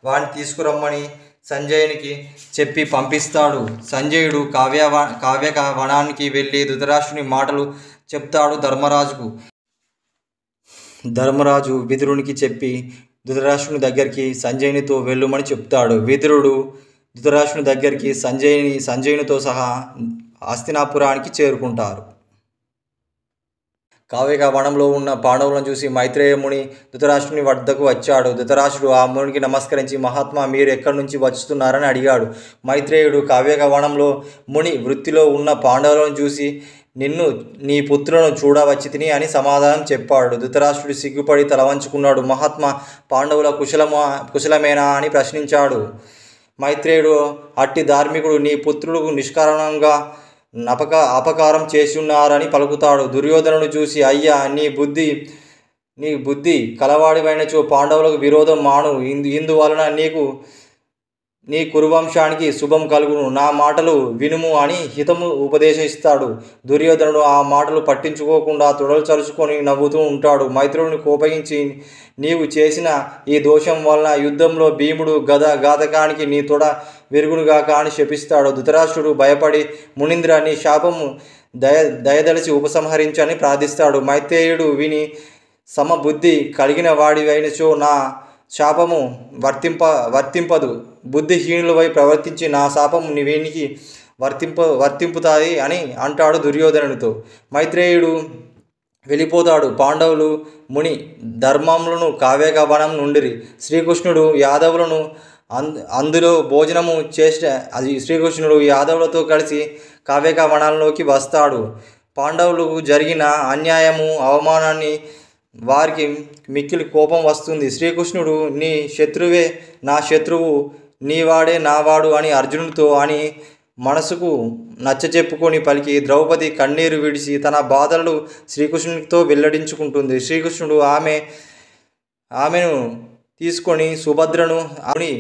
వాణ్ణి తీసుకురమ్మని సంజయునికి చెప్పి పంపిస్తాడు. సంజయుడు కావ్యక వనానికి వెళ్ళి ధృతరాష్ట్రుని మాటలు చెప్తాడు ధర్మరాజుకు. ధర్మరాజు విదురునికి చెప్పి ధృతరాష్ట్రుని దగ్గరికి సంజయునితో వెళ్ళుమని చెప్తాడు. విదురుడు ధృతరాష్ట్రుని దగ్గరికి సంజయునితో సహా హస్తినాపురానికి చేరుకుంటారు. కావ్యక వనంలో ఉన్న పాండవులను చూసి మైత్రేయ ముని ధృతరాష్ట్రుని వద్దకు వచ్చాడు. ధృతరాష్ట్రుడు ఆ మునికి నమస్కరించి మహాత్మా మీరు ఎక్కడి నుంచి వస్తున్నారని అడిగాడు. మైత్రేయుడు కావ్యక వనంలో ముని వృత్తిలో ఉన్న పాండవులను చూసి నిన్ను నీ పుత్రులను చూడవచ్చితిని అని సమాధానం చెప్పాడు. ధృతరాష్ట్రుడు సిగ్గుపడి తలవంచుకున్నాడు. మహాత్మా పాండవుల కుశలమేనా అని ప్రశ్నించాడు. మైత్రేయుడు అట్టి ధార్మికుడు నీ పుత్రులు నిష్కారణంగా అపకారం చేస్తున్నారని పలుకుతాడు. దుర్యోధనుడు చూసి అయ్యా నీ బుద్ధి కలవాడివైనచో పాండవులకు విరోధం మాను, ఇందువలన నీ కురువంశానికి శుభం కలుగును, నా మాటలు వినుము అని హితము ఉపదేశిస్తాడు. దుర్యోధనుడు ఆ మాటలు పట్టించుకోకుండా తొడలు చరుచుకొని నవ్వుతూ ఉంటాడు. మైత్రుడిని కోపగించి నీవు చేసిన ఈ దోషం వలన యుద్ధంలో భీముడు ఘాతకానికి నీ తొడ విరుగునుగాక అని శపిస్తాడు. ధృతరాష్ట్రుడు భయపడి మునీంద్ర నీ శాపము దయదలిచి ఉపసంహరించని ప్రార్థిస్తాడు. మైత్రేయుడు విని సమబుద్ధి కలిగిన వాడివైనచో నా శాపము వర్తింపదు, బుద్ధిహీనులవై ప్రవర్తించి నా శాపము వీనికి వర్తింపుతాయి అని అంటాడు దుర్యోధనునితో. మైత్రేయుడు వెళ్ళిపోతాడు. పాండవులు ముని ధర్మములను కావ్యక వనం నుండిరి. శ్రీకృష్ణుడు యాదవులను అందులో భోజనము శ్రీకృష్ణుడు యాదవులతో కలిసి కావ్యక వనాల్లోకి వస్తాడు. పాండవులకు జరిగిన అన్యాయము అవమానాన్ని వారికి మిక్కిలి కోపం వస్తుంది. శ్రీకృష్ణుడు నీ శత్రువే నా శత్రువు, నీవాడే నావాడు అని అర్జునుడితో అని మనసుకు నచ్చజెప్పుకొని పలికి ద్రౌపది కన్నీరు విడిచి తన బాధలను శ్రీకృష్ణునితో వెల్లడించుకుంటుంది. శ్రీకృష్ణుడు ఆమెను తీసుకొని సుభద్రను ఆమె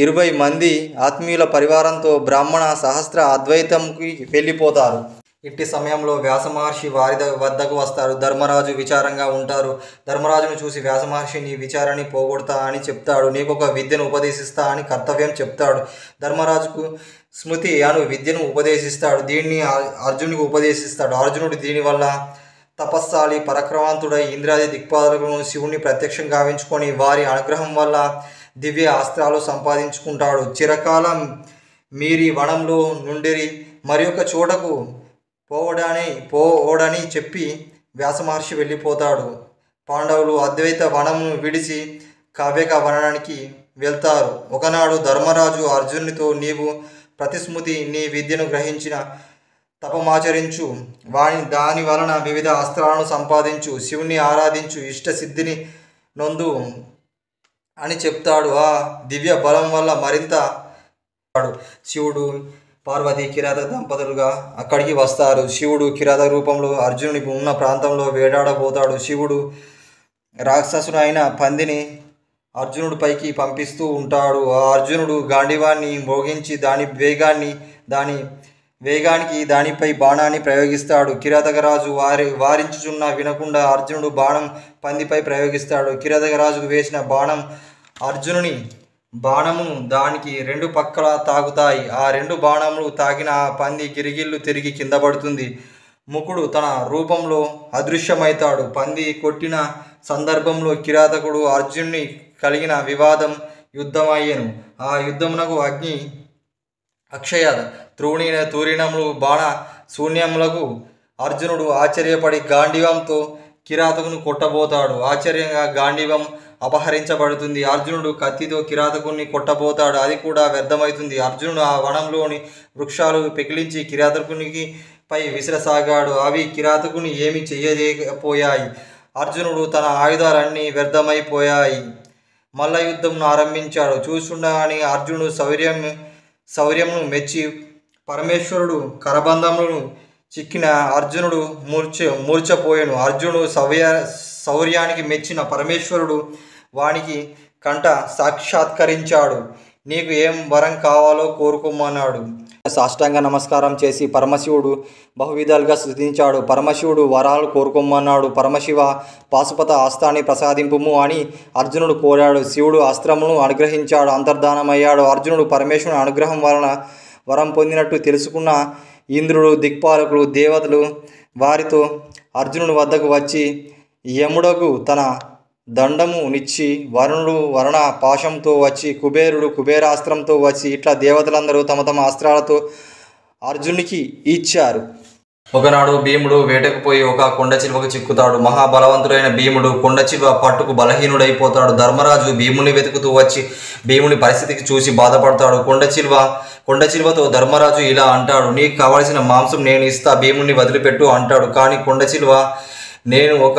20 మంది ఆత్మీయుల పరివారంతో బ్రాహ్మణ సహస్ర అద్వైతంకి వెళ్ళిపోతారు. ఇట్టి సమయంలో వ్యాస మహర్షి వారి వద్దకు వస్తారు. ధర్మరాజు విచారంగా ఉంటారు. ధర్మరాజును చూసి వ్యాస మహర్షి నీ విచారాన్ని పోగొడతా అని చెప్తాడు. నీకొక విద్యను ఉపదేశిస్తా అని కర్తవ్యం చెప్తాడు. ధర్మరాజుకు స్మృతి అను విద్యను ఉపదేశిస్తాడు. దీన్ని అర్జునుడికి ఉపదేశిస్తాడు. అర్జునుడు దీనివల్ల తపస్సాలి పరక్రమంతుడై ఇంద్రాది దిక్పాదకులను శివుణ్ణి ప్రత్యక్షం గావించుకొని వారి అనుగ్రహం వల్ల దివ్య అస్త్రాలు సంపాదించుకుంటాడు. చిరకాలం మీరి వనంలో నుండిరి మరి ఒక చోటకు పోవడని చెప్పి వ్యాస మహర్షి వెళ్ళిపోతాడు. పాండవులు అద్వైత వనమును విడిచి కావ్యక వనానికి వెళ్తారు. ఒకనాడు ధర్మరాజు అర్జునునితో నీవు ప్రతిస్మృతి నీ విద్యను గ్రహించిన తపమాచరించు దాని వలన వివిధ అస్త్రాలను సంపాదించు శివుని ఆరాధించు ఇష్టసిద్ధిని నొందు అని చెప్తాడు. ఆ దివ్య బలం వల్ల మరింత శివుడు పార్వతి కిరాత దంపతులుగా అక్కడికి వస్తారు. శివుడు కిరాత రూపంలో అర్జునుడి ఉన్న ప్రాంతంలో వేటాడబోతాడు. శివుడు రాక్షసుడు అయిన పందిని అర్జునుడి పైకి పంపిస్తూ ఉంటాడు. ఆ అర్జునుడు గాంధీవాన్ని మోగించి వేగానికి దానిపై బాణాన్ని ప్రయోగిస్తాడు. కిరాతకరాజు వారించుచున్న వినకుండా అర్జునుడు బాణం పందిపై ప్రయోగిస్తాడు. కిరాతకరాజుకు వేసిన బాణం అర్జునుని బాణమును దానికి 2 పక్కల తాకుతాయి. ఆ 2 బాణములు తాకిన ఆ పంది గిరిగిల్లు తిరిగి కింద పడుతుంది. ముకుడు తన రూపంలో అదృశ్యమవుతాడు. పంది కొట్టిన సందర్భంలో కిరాతకుడు అర్జునుని కలిగిన వివాదం యుద్ధమయ్యను. ఆ యుద్ధమునకు అగ్ని అక్షయ తూరిణములు బాణ శూన్యములకు అర్జునుడు ఆశ్చర్యపడి గాంధీవంతో కిరాతకును కొట్టబోతాడు. ఆశ్చర్యంగా గాంధీవం అపహరించబడుతుంది. అర్జునుడు కత్తితో కిరాతకుని కొట్టబోతాడు. అది కూడా వ్యర్థమవుతుంది. అర్జునుడు ఆ వనంలోని వృక్షాలు పెకిలించి కిరాతకునికి పై విసిరసాగాడు. అవి కిరాతకుని ఏమి చెయ్యలేకపోయాయి. అర్జునుడు తన ఆయుధాలన్నీ వ్యర్థమైపోయాయి. మల్ల యుద్ధంను ఆరంభించాడు. చూస్తుండగానే అర్జునుడు శౌర్యమును మెచ్చి పరమేశ్వరుడు కరబంధములను చిక్కిన అర్జునుడు మూర్ఛపోయాను. అర్జునుడు శౌర్యానికి మెచ్చిన పరమేశ్వరుడు వానికి కంట సాక్షాత్కరించాడు. నీకు ఏం వరం కావాలో కోరుకోమన్నాడు. సాష్టాంగ నమస్కారం చేసి పరమశివుడు బహువిధాలుగా స్తుతించాడు. పరమశివుడు వరాలు కోరుకోమన్నాడు. పరమశివ పాశుపత అస్త్రాన్ని ప్రసాదింపుము అని అర్జునుడు కోరాడు. శివుడు అస్త్రమును అనుగ్రహించాడు. అంతర్ధానమయ్యాడు. అర్జునుడు పరమేశ్వరుని అనుగ్రహం వలన వరం పొందినట్టు తెలుసుకున్న ఇంద్రుడు దిక్పాలకులు దేవతలు వారితో అర్జునుడి వద్దకు వచ్చి యముడకు తన దండము నిచ్చి వరుణుడు వరుణ పాశంతో వచ్చి కుబేరుడు కుబేరాస్త్రంతో వచ్చి ఇట్లా దేవతలందరూ తమ తమ అస్త్రాలతో అర్జునునికి ఇచ్చారు. ఒకనాడు భీముడు వేటకు పోయి ఒక కొండ చిలువకు చిక్కుతాడు. మహాబలవంతుడైన భీముడు కొండ చిలువ పట్టుకు బలహీనుడైపోతాడు. ధర్మరాజు భీముని వెతుకుతూ వచ్చి భీముని పరిస్థితికి చూసి బాధపడతాడు. కొండ చిలువతో ధర్మరాజు ఇలా అంటాడు, నీకు కావలసిన మాంసం నేను ఇస్తా, భీముని వదిలిపెట్టు అంటాడు. కానీ కొండ చిలువ నేను ఒక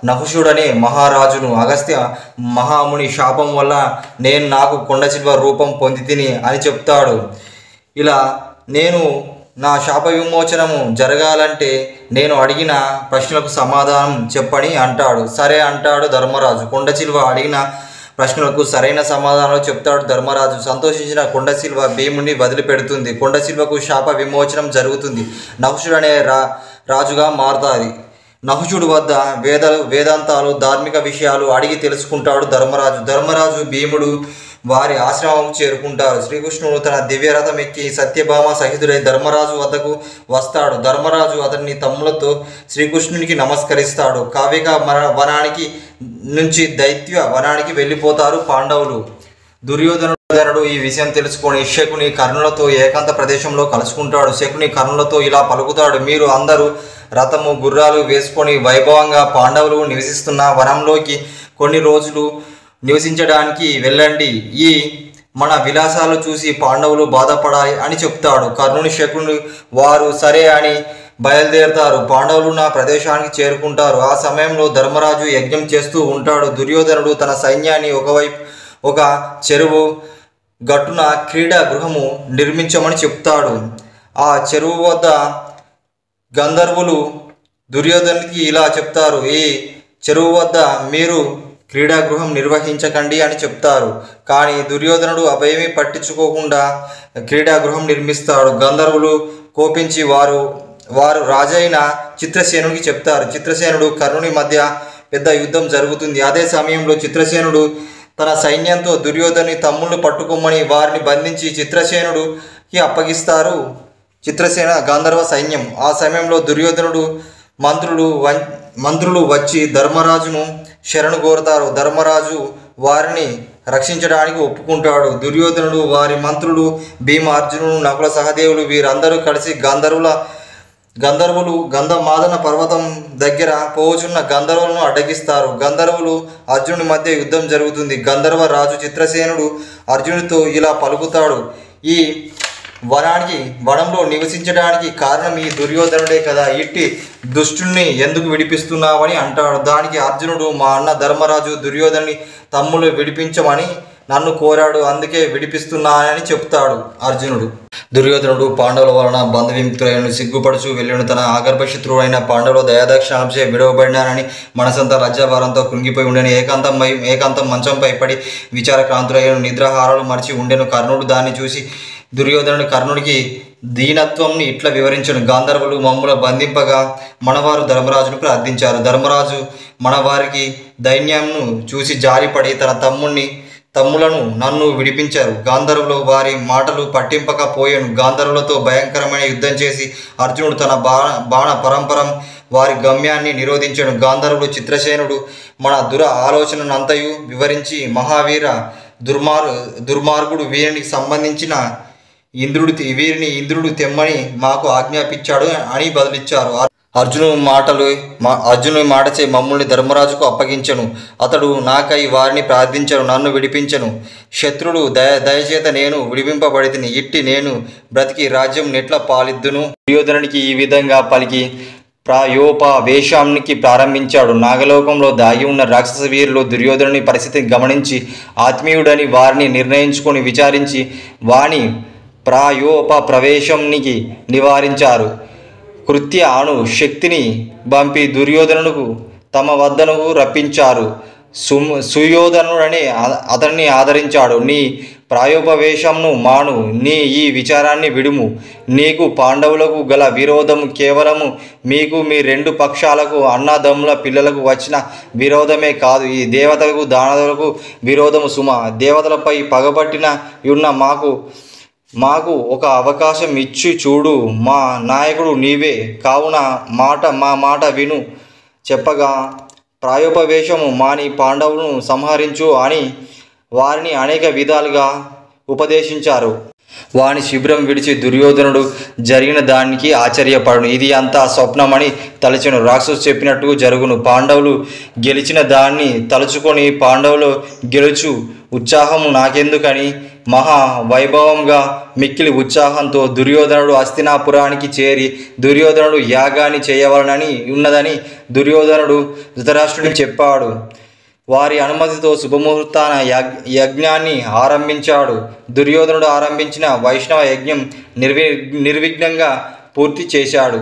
నహుషుడనే మహారాజును, అగస్త్య మహాముని శాపం వల్ల నేను నాకు కొండ చిలువ రూపం పొంది తిని అని చెప్తాడు. ఇలా నేను నా శాప విమోచనము జరగాలంటే నేను అడిగిన ప్రశ్నలకు సమాధానం చెప్పని అంటాడు. సరే అంటాడు ధర్మరాజు. కొండ చిలువ అడిగిన ప్రశ్నలకు సరైన సమాధానాలు చెప్తాడు ధర్మరాజు. సంతోషించిన కొండ చిలువ భీముని వదిలిపెడుతుంది. కొండ చిలువకు శాప విమోచనం జరుగుతుంది. నహుషుడనే రాజుగా మారుతాది. నహుషుడు వద్ద వేదాంతాలు ధార్మిక విషయాలు అడిగి తెలుసుకుంటాడు ధర్మరాజు భీముడు వారి ఆశ్రమం చేరుకుంటారు. శ్రీకృష్ణుడు తన దివ్యరథం ఎక్కి సత్యభామ సహితుడై ధర్మరాజు వద్దకు వస్తాడు. ధర్మరాజు అతని తమ్ములతో శ్రీకృష్ణునికి నమస్కరిస్తాడు. కావ్యక వనానికి నుంచి దైత్య వనానికి వెళ్ళిపోతారు పాండవులు. దుర్యోధనుడు ఈ విషయం తెలుసుకొని శకుని కర్ణులతో ఏకాంత ప్రదేశంలో కలుసుకుంటాడు. శకుని కర్ణులతో ఇలా పలుకుతాడు, మీరు అందరూ రథము గుర్రాలు వేసుకొని వైభవంగా పాండవులు నివసిస్తున్న వనంలోకి కొన్ని రోజులు నివసించడానికి వెళ్ళండి. ఈ మన విలాసాలు చూసి పాండవులు బాధపడాలి అని చెప్తాడు. కర్ణుని శకుని వారు సరే అని బయలుదేరుతారు. పాండవులు నా ప్రదేశానికి చేరుకుంటారు. ఆ సమయంలో ధర్మరాజు యజ్ఞం చేస్తూ ఉంటాడు. దుర్యోధనుడు తన సైన్యాన్ని ఒక చెరువు గట్టున క్రీడా గృహము నిర్మించమని చెప్తాడు. ఆ చెరువు వద్ద గంధర్వులు దుర్యోధనుడికి ఇలా చెప్తారు, ఈ చెరువు వద్ద మీరు క్రీడాగృహం నిర్వహించకండి అని చెప్తారు. కానీ దుర్యోధనుడు అవేమీ పట్టించుకోకుండా క్రీడాగృహం నిర్మిస్తాడు. గంధర్వులు కోపించి వారు రాజైన చిత్రసేనుడికి చెప్తారు. చిత్రసేనుడు కర్ణుని మధ్య పెద్ద యుద్ధం జరుగుతుంది. అదే సమయంలో చిత్రసేనుడు తన సైన్యంతో దుర్యోధనుని తమ్ముళ్ళు పట్టుకోమని వారిని బంధించి చిత్రసేనుడికి అప్పగిస్తారు చిత్రసేన గాంధర్వ సైన్యం. ఆ సమయంలో దుర్యోధనుడు మంత్రులు వచ్చి ధర్మరాజును శరణు కోరుతారు. ధర్మరాజు వారిని రక్షించడానికి ఒప్పుకుంటాడు. దుర్యోధనుడు, వారి మంత్రులు భీమ, అర్జునుడు, నకుల, సహదేవులు వీరందరూ కలిసి గంధర్వులు గంధమాదన పర్వతం దగ్గర పోచున్న గంధర్వులను అడ్డగిస్తారు. గంధర్వులు అర్జునుడి మధ్య యుద్ధం జరుగుతుంది. గంధర్వ రాజు చిత్రసేనుడు అర్జునుడితో ఇలా పలుకుతాడు, ఈ వనంలో నివసించడానికి కారణం ఈ దుర్యోధనుడే కదా, ఇట్టి దుష్టుణ్ణి ఎందుకు విడిపిస్తున్నావని అంటాడు. దానికి అర్జునుడు, మా అన్న ధర్మరాజు దుర్యోధనుని తమ్ముళ్ళు విడిపించమని నన్ను కోరాడు, అందుకే విడిపిస్తున్నానని చెప్తాడు అర్జునుడు. దుర్యోధనుడు పాండవుల వలన బంధ విముక్తులైన సిగ్గుపడుచు వెళ్ళిన తన ఆగర్భశత్రువులైన పాండవుల దయాదక్షిణాంశే విడవబడినానని మనసంతా లజ్జాభారంతో కృంగిపోయి ఉండెను. ఏకాంతం మంచంపై పడి విచారక్రాంతులైన నిద్రాహారాలు మరిచి ఉండెను. కర్ణుడు దాన్ని చూసి కర్ణుడికి దీనత్వంని ఇట్లా వివరించను, గాంధర్వులు మమ్ముల బంధింపగా మనవారు ధర్మరాజును ప్రార్థించారు. ధర్మరాజు మనవారికి దైన్యంను చూసి జారిపడి తన తమ్ములను నన్ను విడిపించారు. గాంధర్వులు వారి మాటలు పట్టింపకపోయాను. గాంధర్వులతో భయంకరమైన యుద్ధం చేసి అర్జునుడు తన బాణ పరంపరం వారి గమ్యాన్ని నిరోధించాడు. గాంధర్వులు చిత్రసేనుడు మన ఆలోచనంతయు వివరించి, మహావీర దుర్మార్గుడు వీరిని సంబంధించిన వీరిని ఇంద్రుడు తెమ్మని మాకు ఆజ్ఞాపించాడు అని బదులిచ్చారు. అర్జునుని మాటచే మమ్ముల్ని ధర్మరాజుకు అప్పగించను. అతడు నాకై వారిని ప్రార్థించను, నన్ను విడిపించను. శత్రుడు దయచేత నేను విడిపింపబడితిని. ఇట్టి నేను బ్రతికి రాజ్యం నెట్ల పాలిద్దును. దుర్యోధనుడికి ఈ విధంగా పలికి ప్రాయోపవేశానికి ప్రారంభించాడు. నాగలోకంలో దాగి ఉన్న రాక్షస వీరులు దుర్యోధనుని పరిస్థితిని గమనించి ఆత్మీయుడని వారిని నిర్ణయించుకొని విచారించి వాని ప్రాయోపవేశానికి నివారించారు. కృత్య అణు శక్తిని పంపి దుర్యోధనుకు తమ వద్దను రప్పించారు. సుయోధనుడని అతన్ని ఆదరించాడు. నీ ప్రాయోపవేశంను మాను, నీ ఈ విచారాన్ని విడుము. నీకు పాండవులకు గల విరోధము కేవలము మీకు మీ రెండు పక్షాలకు అన్నదమ్ముల పిల్లలకు వచ్చిన విరోధమే కాదు, ఈ దేవతలకు దానవులకు విరోధము సుమ. దేవతలపై పగబట్టిన ఉన్న మాకు ఒక అవకాశం ఇచ్చి చూడు, మా నాయకుడు నీవే కావున మా మాట విను చెప్పగా ప్రాయోపవేశము మాని పాండవులను సంహరించు అని వారిని అనేక విధాలుగా ఉపదేశించారు. వాని శిబిరం విడిచి దుర్యోధనుడు జరిగిన దానికి ఆశ్చర్యపడును. ఇది అంతా స్వప్నమని తలచెను. రాక్షసు చెప్పినట్టు జరుగును. పాండవులు గెలిచిన దాన్ని తలుచుకొని పాండవులు గెలుచు ఉత్సాహము నాకెందుకని మహా వైభవంగా మిక్కిలి ఉత్సాహంతో దుర్యోధనుడు హస్తినాపురానికి చేరి దుర్యోధనుడు యాగాన్ని చేయవలనని ఉన్నదని దుర్యోధనుడు ధృతరాష్ట్రుడికి చెప్పాడు. వారి అనుమతితో శుభముహూర్తాన యజ్ఞాన్ని ఆరంభించాడు. దుర్యోధనుడు ఆరంభించిన వైష్ణవ యజ్ఞం నిర్విఘ్నంగా పూర్తి చేశాడు.